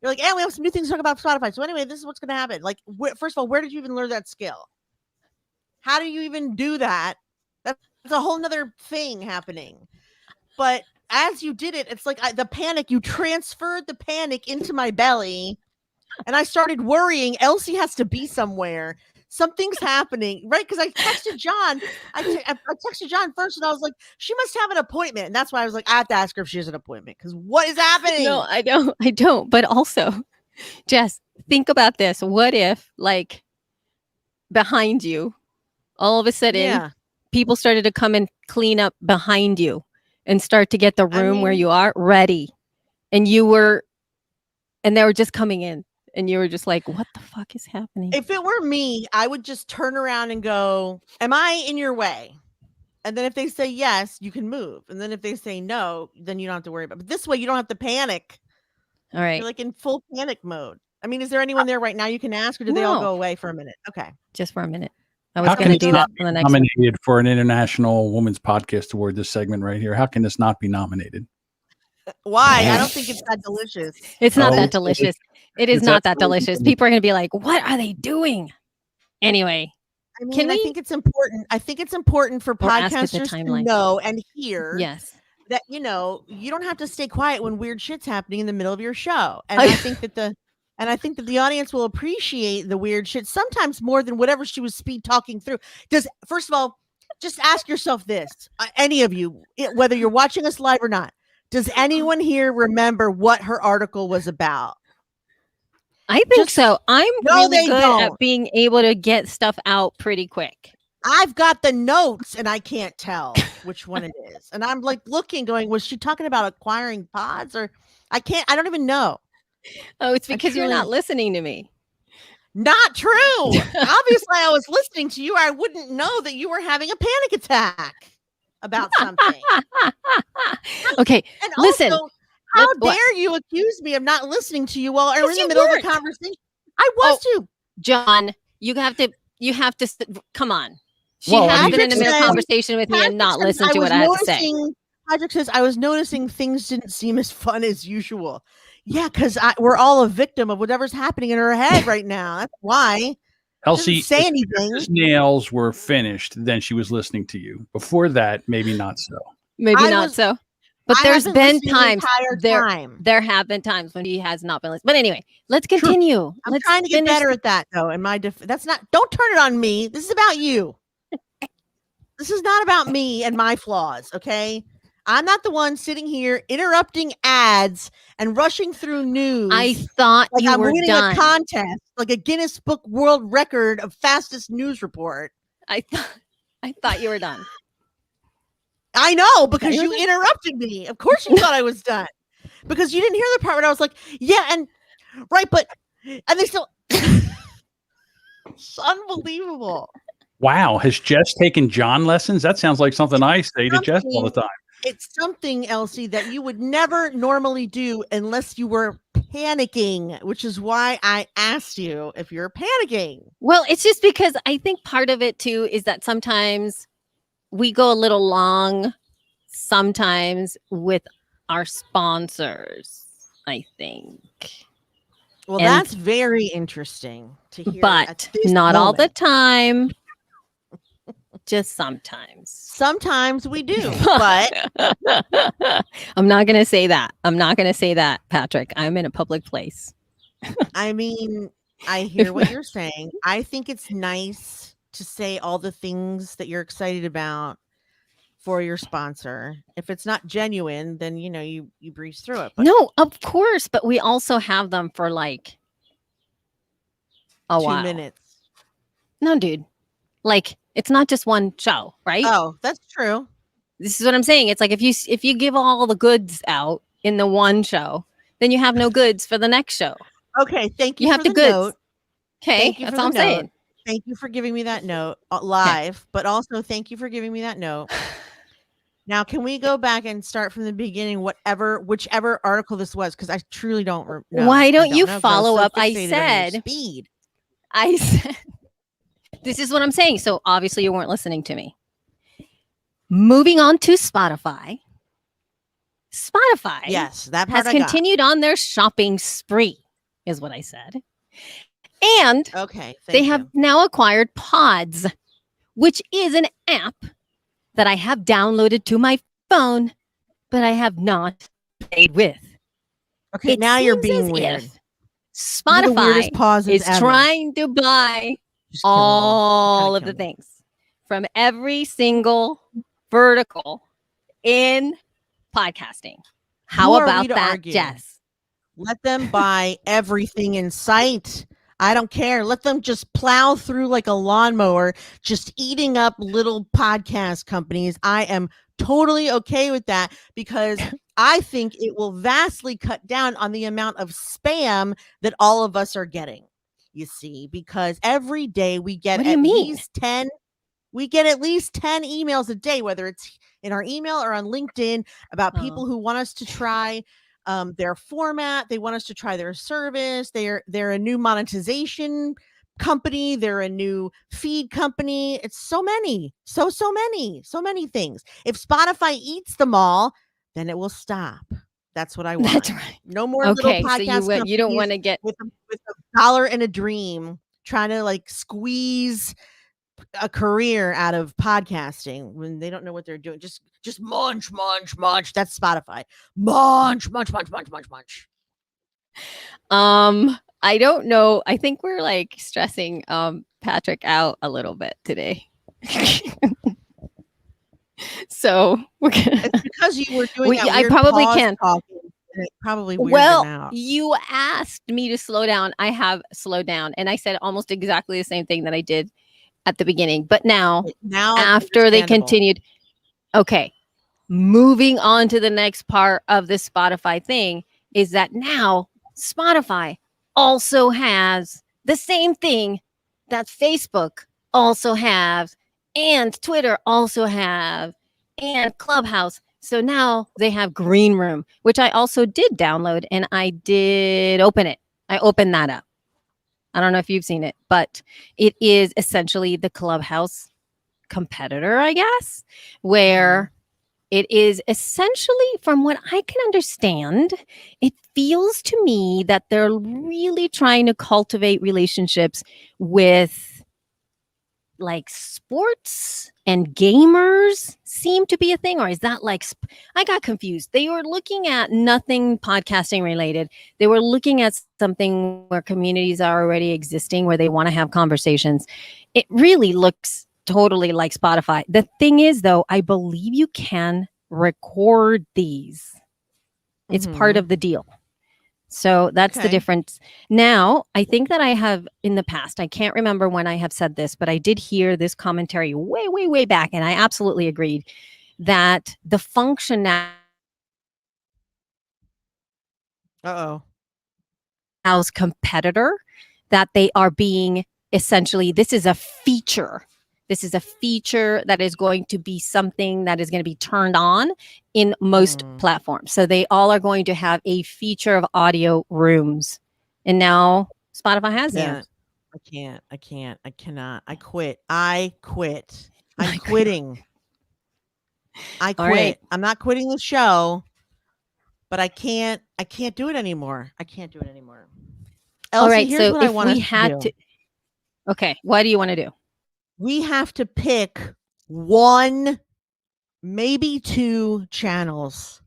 You're like, we have some new things to talk about Spotify. So anyway, this is what's going to happen. Like, first of all, where did you even learn that skill? How do you even do that? That's a whole nother thing happening. But as you did it, it's like the panic, you transferred the panic into my belly. And I started worrying. Elsie has to be somewhere. Something's happening, right? Because I texted John. I texted John first, and I was like, she must have an appointment. And that's why I was like, I have to ask her if she has an appointment. Because what is happening? no, I don't. But also, Jess, think about this. What if, like, behind you, all of a sudden, people started to come and clean up behind you and start to get the room where you are ready, and they were just coming in. And you were just like, what the fuck is happening? If it were me, I would just turn around and go, am I in your way? And then if they say yes, you can move. And then if they say no, then you don't have to worry about it. But this way, you don't have to panic. All right. You're like in full panic mode. I mean, is there anyone there right now you can ask, or do they all go away for a minute? Okay. Just for a minute. I was going to do that on the next one. Nominated for an International Women's Podcast Award, this segment right here. How can this not be nominated? Why? I don't think it's that delicious. It's not that delicious. It is not that delicious. People are going to be like, what are they doing? Anyway. I mean, I think it's important. I think it's important for podcasters to know and hear that, you know, you don't have to stay quiet when weird shit's happening in the middle of your show. And I think that the audience will appreciate the weird shit sometimes more than whatever she was speed talking through. First of all, just ask yourself this, any of you, whether you're watching us live or not, does anyone here remember what her article was about? I think so. I'm really good at being able to get stuff out pretty quick. I've got the notes and I can't tell which one it is. And I'm like looking, going, was she talking about acquiring pods? Or I don't even know. Oh, it's because you're not listening to me. Not true. Obviously, I was listening to you. I wouldn't know that you were having a panic attack about something. Okay, and listen. Also, how dare you accuse me of not listening to you while I was in the middle of the conversation? I was too. John, you have to come on. She has been in the middle of conversation with me and not listened to what I have to say. Patrick says, I was noticing things didn't seem as fun as usual. Yeah, because we're all a victim of whatever's happening in her head right now. That's why. Elsie, say anything. His nails were finished, then she was listening to you. Before that, maybe not so. Maybe not so. But there's been times there have been times when he has not been listening. But anyway, let's continue. I'm trying to get better at that, though. That's not. Don't turn it on me. This is about you. This is not about me and my flaws. Okay, I'm not the one sitting here interrupting ads and rushing through news. I thought like you I'm were winning done. A contest, like a Guinness Book World Record of fastest news report. I thought you were done. I know, because you interrupted me. Of course you thought I was done. Because you didn't hear the part where I was like, yeah, and right, but and they still it's unbelievable. Wow. Has Jess taken John lessons? That sounds like something I say to Jess all the time. It's something, Elsie, that you would never normally do unless you were panicking, which is why I asked you if you're panicking. Well, it's just because I think part of it too is that sometimes we go a little long sometimes with our sponsors, I think. Well, that's very interesting to hear. But not all the time. Just sometimes. Sometimes we do, but I'm not going to say that. I'm not going to say that, Patrick. I'm in a public place. I mean, I hear what you're saying. I think it's nice to say all the things that you're excited about for your sponsor. If it's not genuine, then you breeze through it. But no, of course, but we also have them for like a 2 while. minutes. No, dude. Like it's not just one show, right? Oh, that's true. This is what I'm saying. It's like if you give all the goods out in the one show, then you have no goods for the next show. Okay, thank you, You for have to the goods. note. Okay, Thank you that's for all the I'm note. saying. Thank you for giving me that note live, but also thank you for giving me that note. Now, can we go back and start from the beginning, whichever article this was? Because I truly don't know. Why don't you know 'cause I was follow so up? I fixated on your said, speed. this is what I'm saying. So obviously you weren't listening to me. Moving on to Spotify. Spotify Yes, that has part I got. continued on their shopping spree, is what I said. And Okay, they thank have you. now acquired Pods, which is an app that I have downloaded to my phone, but I have not played with. Okay, It now you're seems being as weird. if These are the Spotify weirdest pauses is ever. trying to buy Just kill me. all Kinda of the kill me. things from every single vertical in podcasting. How Who are we about to that, argue? Jess? Let them buy everything in sight. I don't care. Let them just plow through like a lawnmower, just eating up little podcast companies. I am totally okay with that because I think it will vastly cut down on the amount of spam that all of us are getting. You see, because every day we get What do you at mean? least 10 we get at least 10 emails a day, whether it's in our email or on LinkedIn, about people who want us to try their format. They want us to try their service. They're a new monetization company. They're a new feed company. It's so many, so many things. If Spotify eats them all, then it will stop. That's what I want. That's right. No more little Okay, so podcast you don't want companies to get with a dollar and a dream trying to like squeeze a career out of podcasting when they don't know what they're doing. Just munch. That's Spotify. Munch. I don't know. I think we're like stressing Patrick out a little bit today. So we're gonna It's because you were doing that I weird probably pause can. talking, and it probably weirded Well, them out. you asked me to slow down. I have slowed down, and I said almost exactly the same thing that I did at the beginning. But now It's after they understandable. continued, okay, moving on to the next part of the Spotify thing is that now Spotify also has the same thing that Facebook also has, and Twitter also have, and Clubhouse. So now they have Green Room, which I also did download, and I did open it. I opened that up. I don't know if you've seen it, but it is essentially the Clubhouse competitor, I guess, where it is essentially, from what I can understand, it feels to me that they're really trying to cultivate relationships with like sports and gamers seem to be a thing, or is that like I got confused. They were looking at nothing podcasting related. They were looking at something where communities are already existing, where they want to have conversations. It really looks totally like Spotify. The thing is, though, I believe you can record these. It's part of the deal. So that's the difference. Now, I think that I have in the past, I can't remember when I have said this, but I did hear this commentary way back, and I absolutely agreed that the functionality house competitor, that they are being essentially, this is a feature. This is a feature that is going to be something that is going to be turned on in most platforms. So they all are going to have a feature of audio rooms. And now Spotify has theirs. I cannot. I quit. I'm quitting. I quit. Right. I'm not quitting the show, but I can't do it anymore. Elsie, all right. here's So what I if want we us had to do. Okay, what do you want to do? We have to pick one, maybe two channels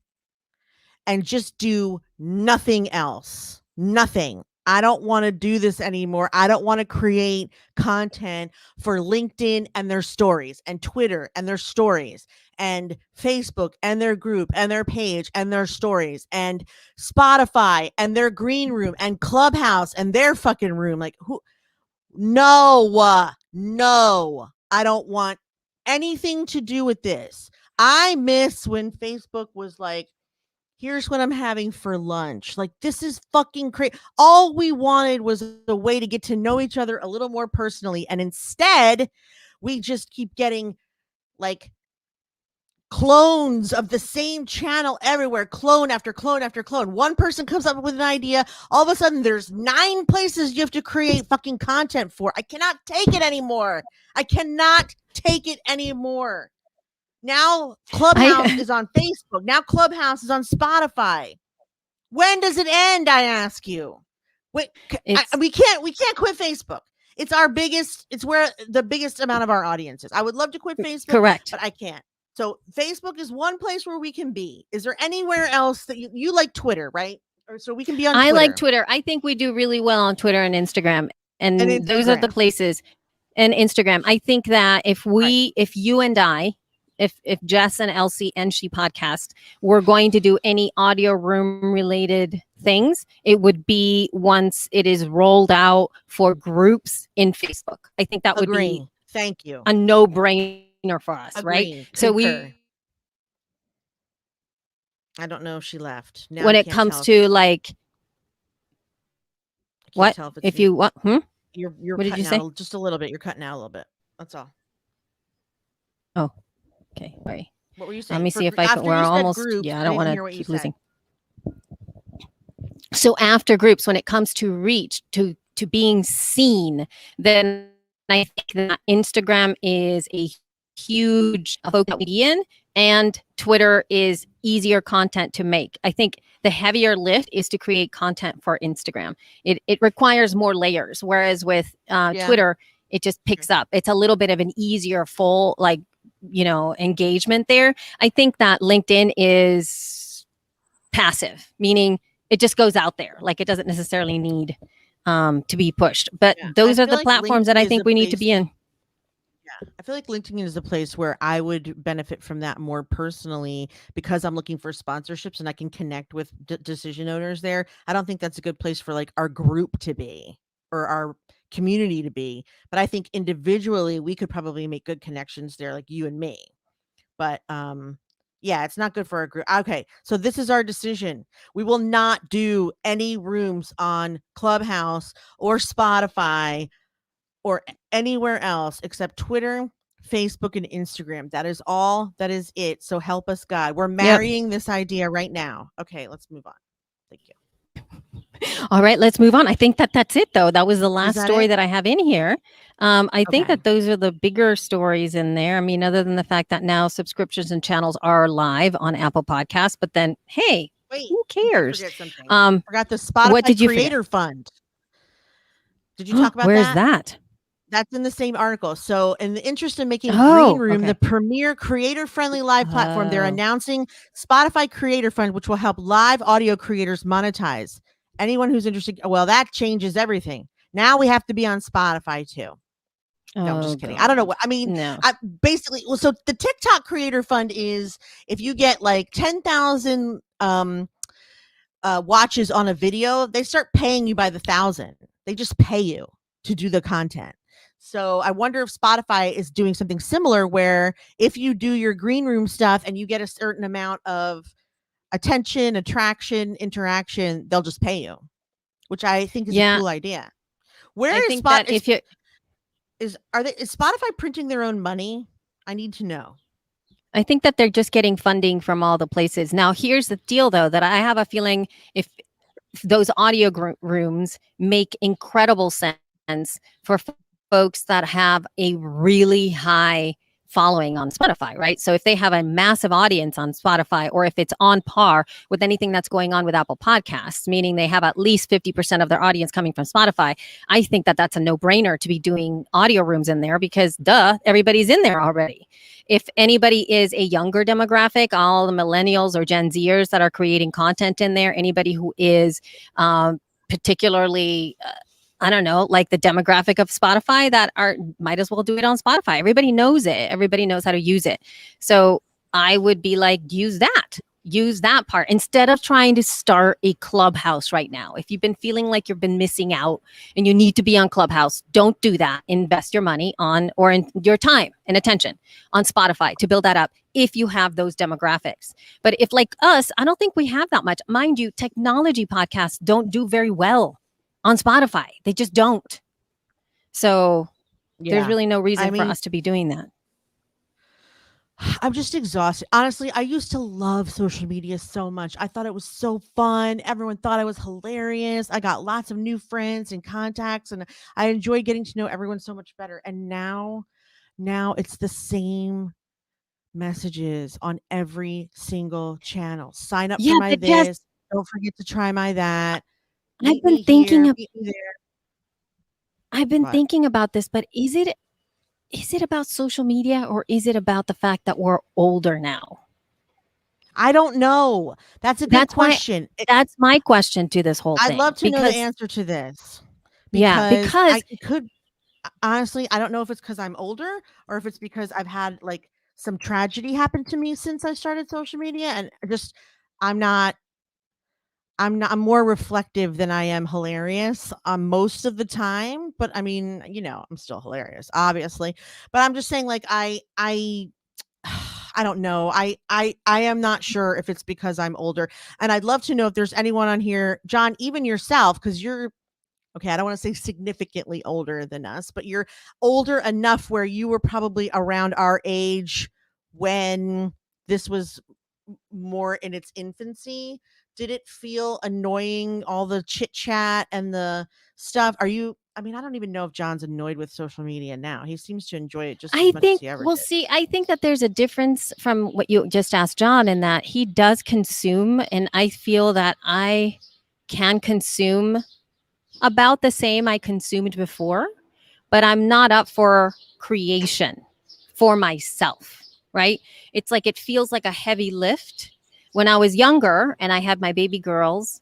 and just do nothing else. Nothing. I don't want to do this anymore. I don't want to create content for LinkedIn and their stories, and Twitter and their stories, and Facebook and their group and their page and their stories, and Spotify and their green room, and Clubhouse and their fucking room. Like, who? No, I don't want anything to do with this. I miss when Facebook was like, here's what I'm having for lunch. Like, this is fucking crazy. All we wanted was a way to get to know each other a little more personally. And instead, we just keep getting like clones of the same channel everywhere, clone after clone after clone. One person comes up with an idea, all of a sudden there's 9 places you have to create fucking content for. I cannot take it anymore. I cannot take it anymore. Now Clubhouse is on Facebook. Now Clubhouse is on Spotify. When does it end, I ask you? Wait, we can't quit Facebook. It's our biggest, it's where the biggest amount of our audience is. I would love to quit Facebook, correct, but I can't. So Facebook is one place where we can be. Is there anywhere else that you like Twitter, right? Or so we can be on Twitter. I like Twitter. I think we do really well on Twitter and Instagram. And those are the places. And Instagram. I think that if you and I, if Jess and Elsie and She Podcast were going to do any audio room related things, it would be once it is rolled out for groups in Facebook. I think that would be thank you a no-brainer for us, right? So I don't know if she left. Now when it comes to like what if you what you're what did you say? Just a little bit. You're cutting out a little bit. That's all. Oh, okay. Sorry. What were you saying? Let me see if I can. We're almost. Yeah, I don't want to keep losing. So after groups, when it comes to reach, to being seen, then I think that Instagram is a huge focus median, and Twitter is easier content to make. I think the heavier lift is to create content for Instagram. It requires more layers, whereas with Twitter, it just picks up. It's a little bit of an easier full, like, engagement there. I think that LinkedIn is passive, meaning it just goes out there. Like, it doesn't necessarily need to be pushed. But those are the platforms that I think we need to be in. Yeah, I feel like LinkedIn is a place where I would benefit from that more personally because I'm looking for sponsorships and I can connect with decision owners there. I don't think that's a good place for like our group to be or our community to be. But I think individually we could probably make good connections there, like you and me. But yeah, it's not good for our group. Okay, so this is our decision. We will not do any rooms on Clubhouse or Spotify or anywhere else except Twitter, Facebook, and Instagram. That is all. That is it. So help us God. We're marrying this idea right now. Okay, let's move on. Thank you. All right, let's move on. I think that's it, though. That was the last story that I have in here. I think that those are the bigger stories in there. I mean, other than the fact that now subscriptions and channels are live on Apple Podcasts, but then, hey, who cares? Forgot the Spotify Creator Fund. Did you talk about that? Where's that? That's in the same article. So in the interest in making Green Room the premier creator-friendly live platform, they're announcing Spotify Creator Fund, which will help live audio creators monetize. Anyone who's interested, well, that changes everything. Now we have to be on Spotify too. No, I'm just kidding. God. I don't know what I mean. No. Basically, well, so the TikTok Creator Fund is if you get like 10,000 watches on a video, they start paying you by the 1,000. They just pay you to do the content. So I wonder if Spotify is doing something similar where if you do your green room stuff and you get a certain amount of attention, attraction, interaction, they'll just pay you, which I think is a cool idea. Where is Spotify? Is Spotify printing their own money? I need to know. I think that they're just getting funding from all the places. Now, here's the deal, though, that I have a feeling if those audio rooms make incredible sense for folks that have a really high following on Spotify, right? So if they have a massive audience on Spotify, or if it's on par with anything that's going on with Apple Podcasts, meaning they have at least 50% of their audience coming from Spotify, I think that that's a no-brainer to be doing audio rooms in there because everybody's in there already. If anybody is a younger demographic, all the millennials or Gen Zers that are creating content in there, anybody who is particularly I don't know, like the demographic of Spotify that might as well do it on Spotify. Everybody knows it. Everybody knows how to use it. So I would be like, use that. use that part instead of trying to start a Clubhouse right now. If you've been feeling like you've been missing out and you need to be on Clubhouse, don't do that. Invest your money on, or in your time and attention on Spotify to build that up if you have those demographics. But if like us, I don't think we have that much. Mind you, technology podcasts don't do very well on Spotify. They just don't. So there's really no reason for us to be doing that. I'm just exhausted. Honestly, I used to love social media so much. I thought it was so fun. Everyone thought I was hilarious. I got lots of new friends and contacts, and I enjoyed getting to know everyone so much better. And now it's the same messages on every single channel. Sign up for my this. Don't forget to try my that. I've been thinking thinking about this, but is it about social media, or is it about the fact that we're older now? I don't know. That's a good question. That's my question to this whole thing. I'd love to know the answer to this. Because it could, honestly, I don't know if it's because I'm older or if it's because I've had like some tragedy happen to me since I started social media, and just I'm more reflective than I am hilarious most of the time. But I mean, I'm still hilarious, obviously. But I'm just saying, like, I don't know. I am not sure if it's because I'm older. And I'd love to know if there's anyone on here, John, even yourself, because you're okay, I don't want to say significantly older than us, but you're older enough where you were probably around our age when this was more in its infancy. Did it feel annoying, all the chit chat and the stuff? I don't even know if John's annoyed with social media now. He seems to enjoy it just as much as he ever did. See, I think that there's a difference from what you just asked John, in that he does consume, and I feel that I can consume about the same I consumed before, but I'm not up for creation for myself, right? It's like, it feels like a heavy lift. When I was younger and I had my baby girls,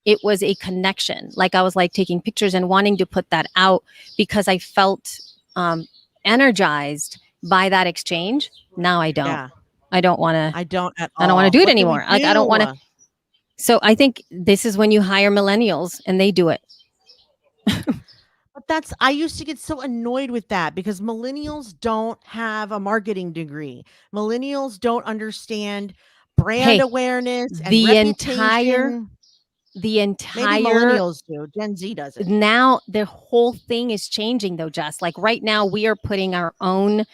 it was a connection. Like, I was like taking pictures and wanting to put that out because I felt energized by that exchange. Now I don't. Yeah. I don't want to. I don't at all. I don't want to do it anymore. Like, I don't want to. So I think this is when you hire millennials and they do it. But I used to get so annoyed with that because millennials don't have a marketing degree. Millennials don't understand brand awareness and reputation. The entire maybe millennials do. Gen Z doesn't. Now the whole thing is changing though, Jess. Like, right now we are putting our own,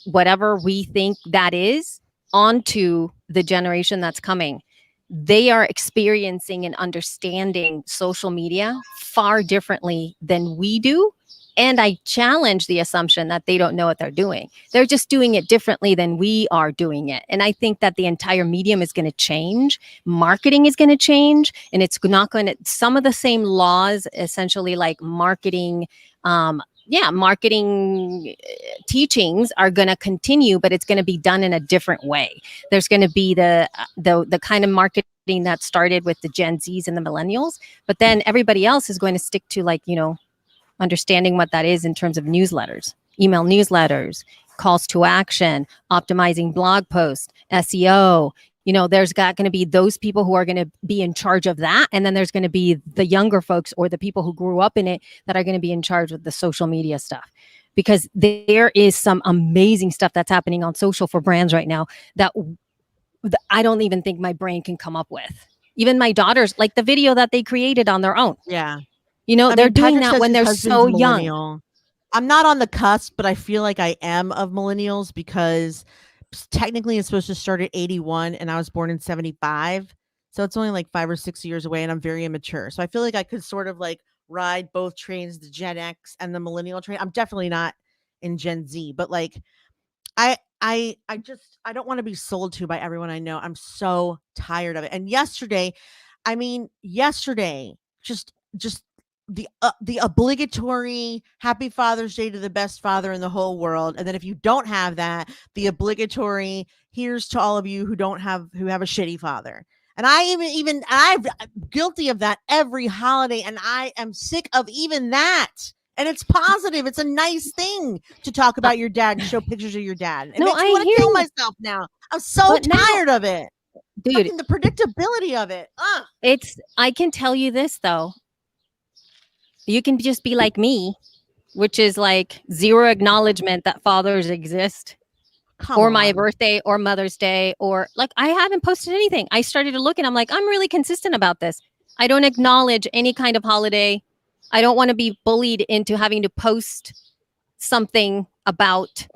whatever we think that is, onto the generation that's coming. They are experiencing and understanding social media far differently than we do. And I challenge the assumption that they don't know what they're doing. They're just doing it differently than we are doing it. And I think that the entire medium is going to change. Marketing is going to change. And it's not going to, some of the same laws, essentially, like marketing, marketing teachings are going to continue, but it's going to be done in a different way. There's going to be the kind of marketing that started with the Gen Zs and the millennials, but then everybody else is going to stick to, like, understanding what that is in terms of newsletters, email newsletters, calls to action, optimizing blog posts, SEO. There's going to be those people who are going to be in charge of that. And then there's going to be the younger folks or the people who grew up in it that are going to be in charge of the social media stuff. Because there is some amazing stuff that's happening on social for brands right now that I don't even think my brain can come up with. Even my daughters, like the video that they created on their own. Yeah. They're doing that when they're so young. I'm not on the cusp, but I feel like I am of millennials because technically it's supposed to start at 81 and I was born in 75. So it's only like 5 or 6 years away and I'm very immature. So I feel like I could sort of like ride both trains, the Gen X and the millennial train. I'm definitely not in Gen Z, but like I don't want to be sold to by everyone I know. I'm so tired of it. And yesterday, just the obligatory happy Father's Day to the best father in the whole world. And then if you don't have that, the obligatory here's to all of you who have a shitty father. And I'm guilty of that every holiday. And I am sick of even that. And it's positive. It's a nice thing to talk about your dad and show pictures of your dad. It makes me want to kill myself now. I'm so tired of it. dude, the predictability of it. I can tell you this though. You can just be like me, which is like zero acknowledgement that fathers exist. Or my birthday or Mother's Day, or like I haven't posted anything. I started to look and I'm like, I'm really consistent about this. I don't acknowledge any kind of holiday. I don't want to be bullied into having to post something about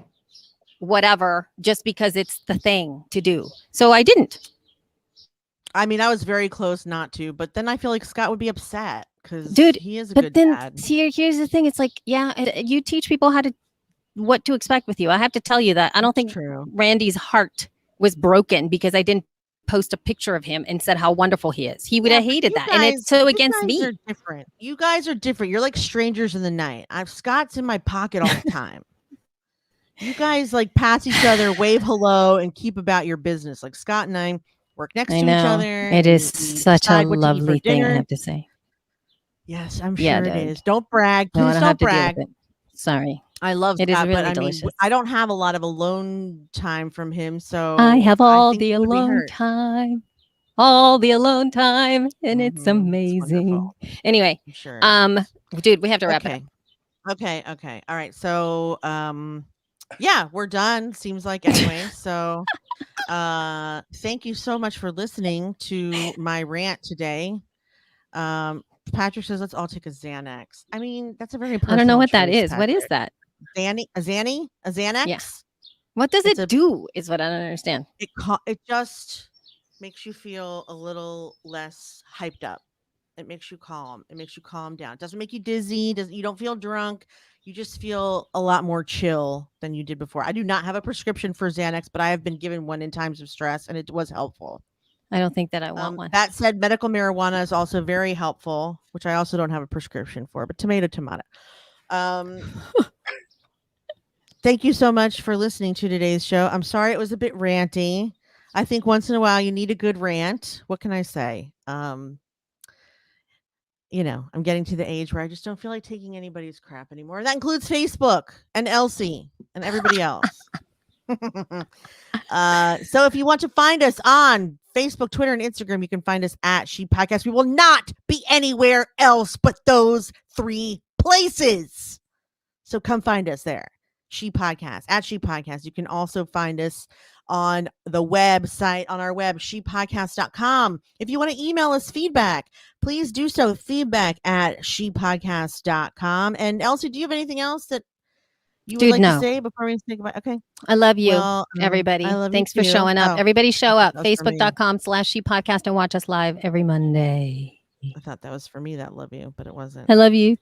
whatever just because it's the thing to do. So I didn't. I mean, I was very close not to, but then I feel like Scott would be upset because Dude, he is a but good then dad. see, here's the thing. It's like, yeah, you teach people what to expect with you. I have to tell you that I don't think Randy's heart was broken because I didn't post a picture of him and said how wonderful he is. He would have hated that. And it's so against me. You guys are different. You guys are different. You're like strangers in the night. Scott's in my pocket all the time. You guys like pass each other, wave hello, and keep about your business. Like Scott and I work next to each other. It is such a lovely thing, I have to say. Yes, I'm sure it is. Don't brag. No, Please don't brag. Sorry. I love it. Scott, Is really but delicious. I mean, I don't have a lot of alone time from him, so I have all the alone time. All the alone time, and it's amazing. Anyway, sure. Dude, we have to wrap it up. Okay. All right. So, yeah, we're done. Seems like anyway. So, thank you so much for listening to my rant today. Patrick says, let's all take a Xanax. I mean, that's a very personal I don't know what choice, that is. Patrick. What is that? A Xanax? Yeah. What does it do is what I don't understand. It just makes you feel a little less hyped up. It makes you calm. It makes you calm down. It doesn't make you dizzy. You don't feel drunk. You just feel a lot more chill than you did before. I do not have a prescription for Xanax, but I have been given one in times of stress, and it was helpful. I don't think that I want one. That said, medical marijuana is also very helpful, which I also don't have a prescription for, but tomato. Thank you so much for listening to today's show. I'm sorry it was a bit ranty. I think once in a while you need a good rant. What can I say? I'm getting to the age where I just don't feel like taking anybody's crap anymore. That includes Facebook and Elsie and everybody else. So if you want to find us on Facebook, Twitter, and Instagram, you can find us at She Podcast. We will not be anywhere else but those 3 places. So come find us there. She Podcast, at She Podcast. You can also find us on the website, on our web, shepodcast.com. If you want to email us feedback, please do so. Feedback at shepodcast.com. And Elsie, do you have anything else that you would like to say before we say goodbye? Okay. I love you, everybody. Thanks for showing up. Everybody show up. Facebook.com/shepodcast and watch us live every Monday. I thought that was for me, that love you, but it wasn't. I love you.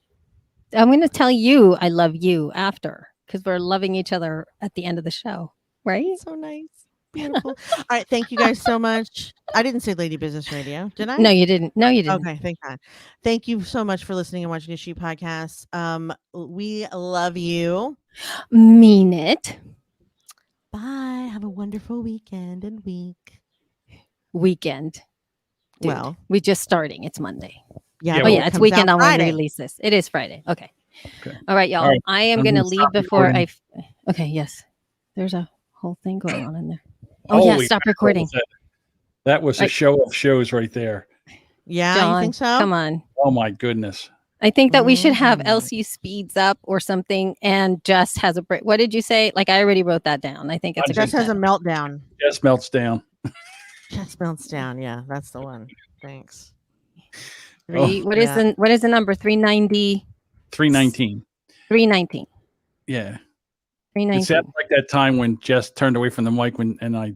I'm going to tell you I love you after, because we're loving each other at the end of the show. Right? So nice. Beautiful. All right. Thank you guys so much. I didn't say Lady Business Radio, did I? No, you didn't. Okay. Thank God. Thank you so much for listening and watching the She Podcast. We love you. Mean it. Bye. Have a wonderful weekend and week. Weekend. Dude, well, we're just starting. It's Monday. Yeah. Oh, yeah. It's weekend on when we release this. It is Friday. Okay. All right, y'all. All right. I am going to leave before Okay. Yes. There's a whole thing going on in there. Oh, yeah. Stop recording. That was a show of shows right there. Yeah. John, you think so? Come on. Oh, my goodness. I think that we should have Elsie speeds up or something, and Jess has a break. What did you say? Like, I already wrote that down. I think it's Jess has a meltdown. Jess melts down. Jess melts down. Yeah, that's the one. Thanks. What is the number? 390. 319. 319. Yeah. 319. It sounds like that time when Jess turned away from the mic and I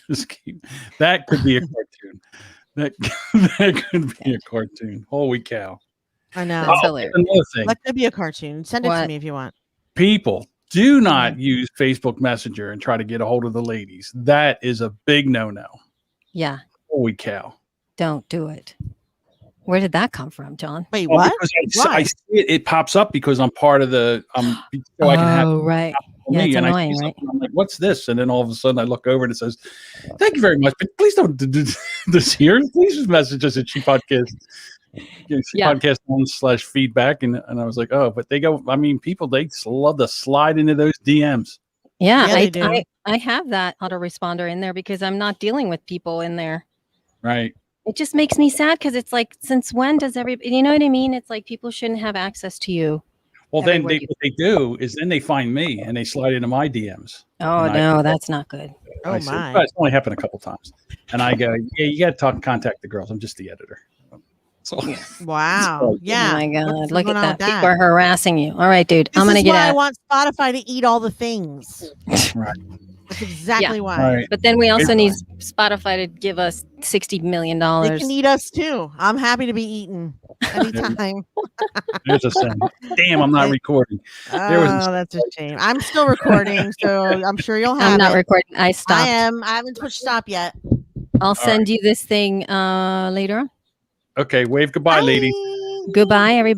just keep. That could be a cartoon. That could be a cartoon. Holy cow. I know. That's hilarious. Another thing. That could be a cartoon. Send it to me if you want. People, do not use Facebook Messenger and try to get a hold of the ladies. That is a big no-no. Yeah. Holy cow. Don't do it. Where did that come from, John? Wait, what? I see it pops up because I'm part of the so I can have right. Yeah, it's annoying, right? I'm like, what's this? And then all of a sudden I look over and it says, thank you very much, but please don't do this here. Please just message us at She Podcast. Podcast.com/feedback. And I was like, oh, but they go, I mean, people, they love to slide into those DMs. Yeah, Yeah, they do. I have that autoresponder in there because I'm not dealing with people in there. Right. It just makes me sad because it's like, since when does everybody, you know what I mean? It's like people shouldn't have access to you. Well, then everywhere what they do is then they find me and they slide into my DMs. Oh, And no, that's not good. Oh I say, my. well, it's only happened a couple times. And I go, yeah, you got to contact the girls. I'm just the editor. So Wow. Oh Yeah. my God. What's Look going at on that. with People are harassing you. All right, dude. This I'm going to is get why I out. want Spotify to eat all the things. right. That's exactly why. All right. But then we also need Spotify to give us $60 million. They can eat us too. I'm happy to be eaten anytime. There's a saying. Damn, I'm not recording. Oh, that's a shame. I'm still recording, so I'm sure you'll have I'm not it. recording. I stopped. I am. I haven't pushed stop yet. I'll send you this thing later on. Okay, wave goodbye, lady. Bye. Goodbye, everybody.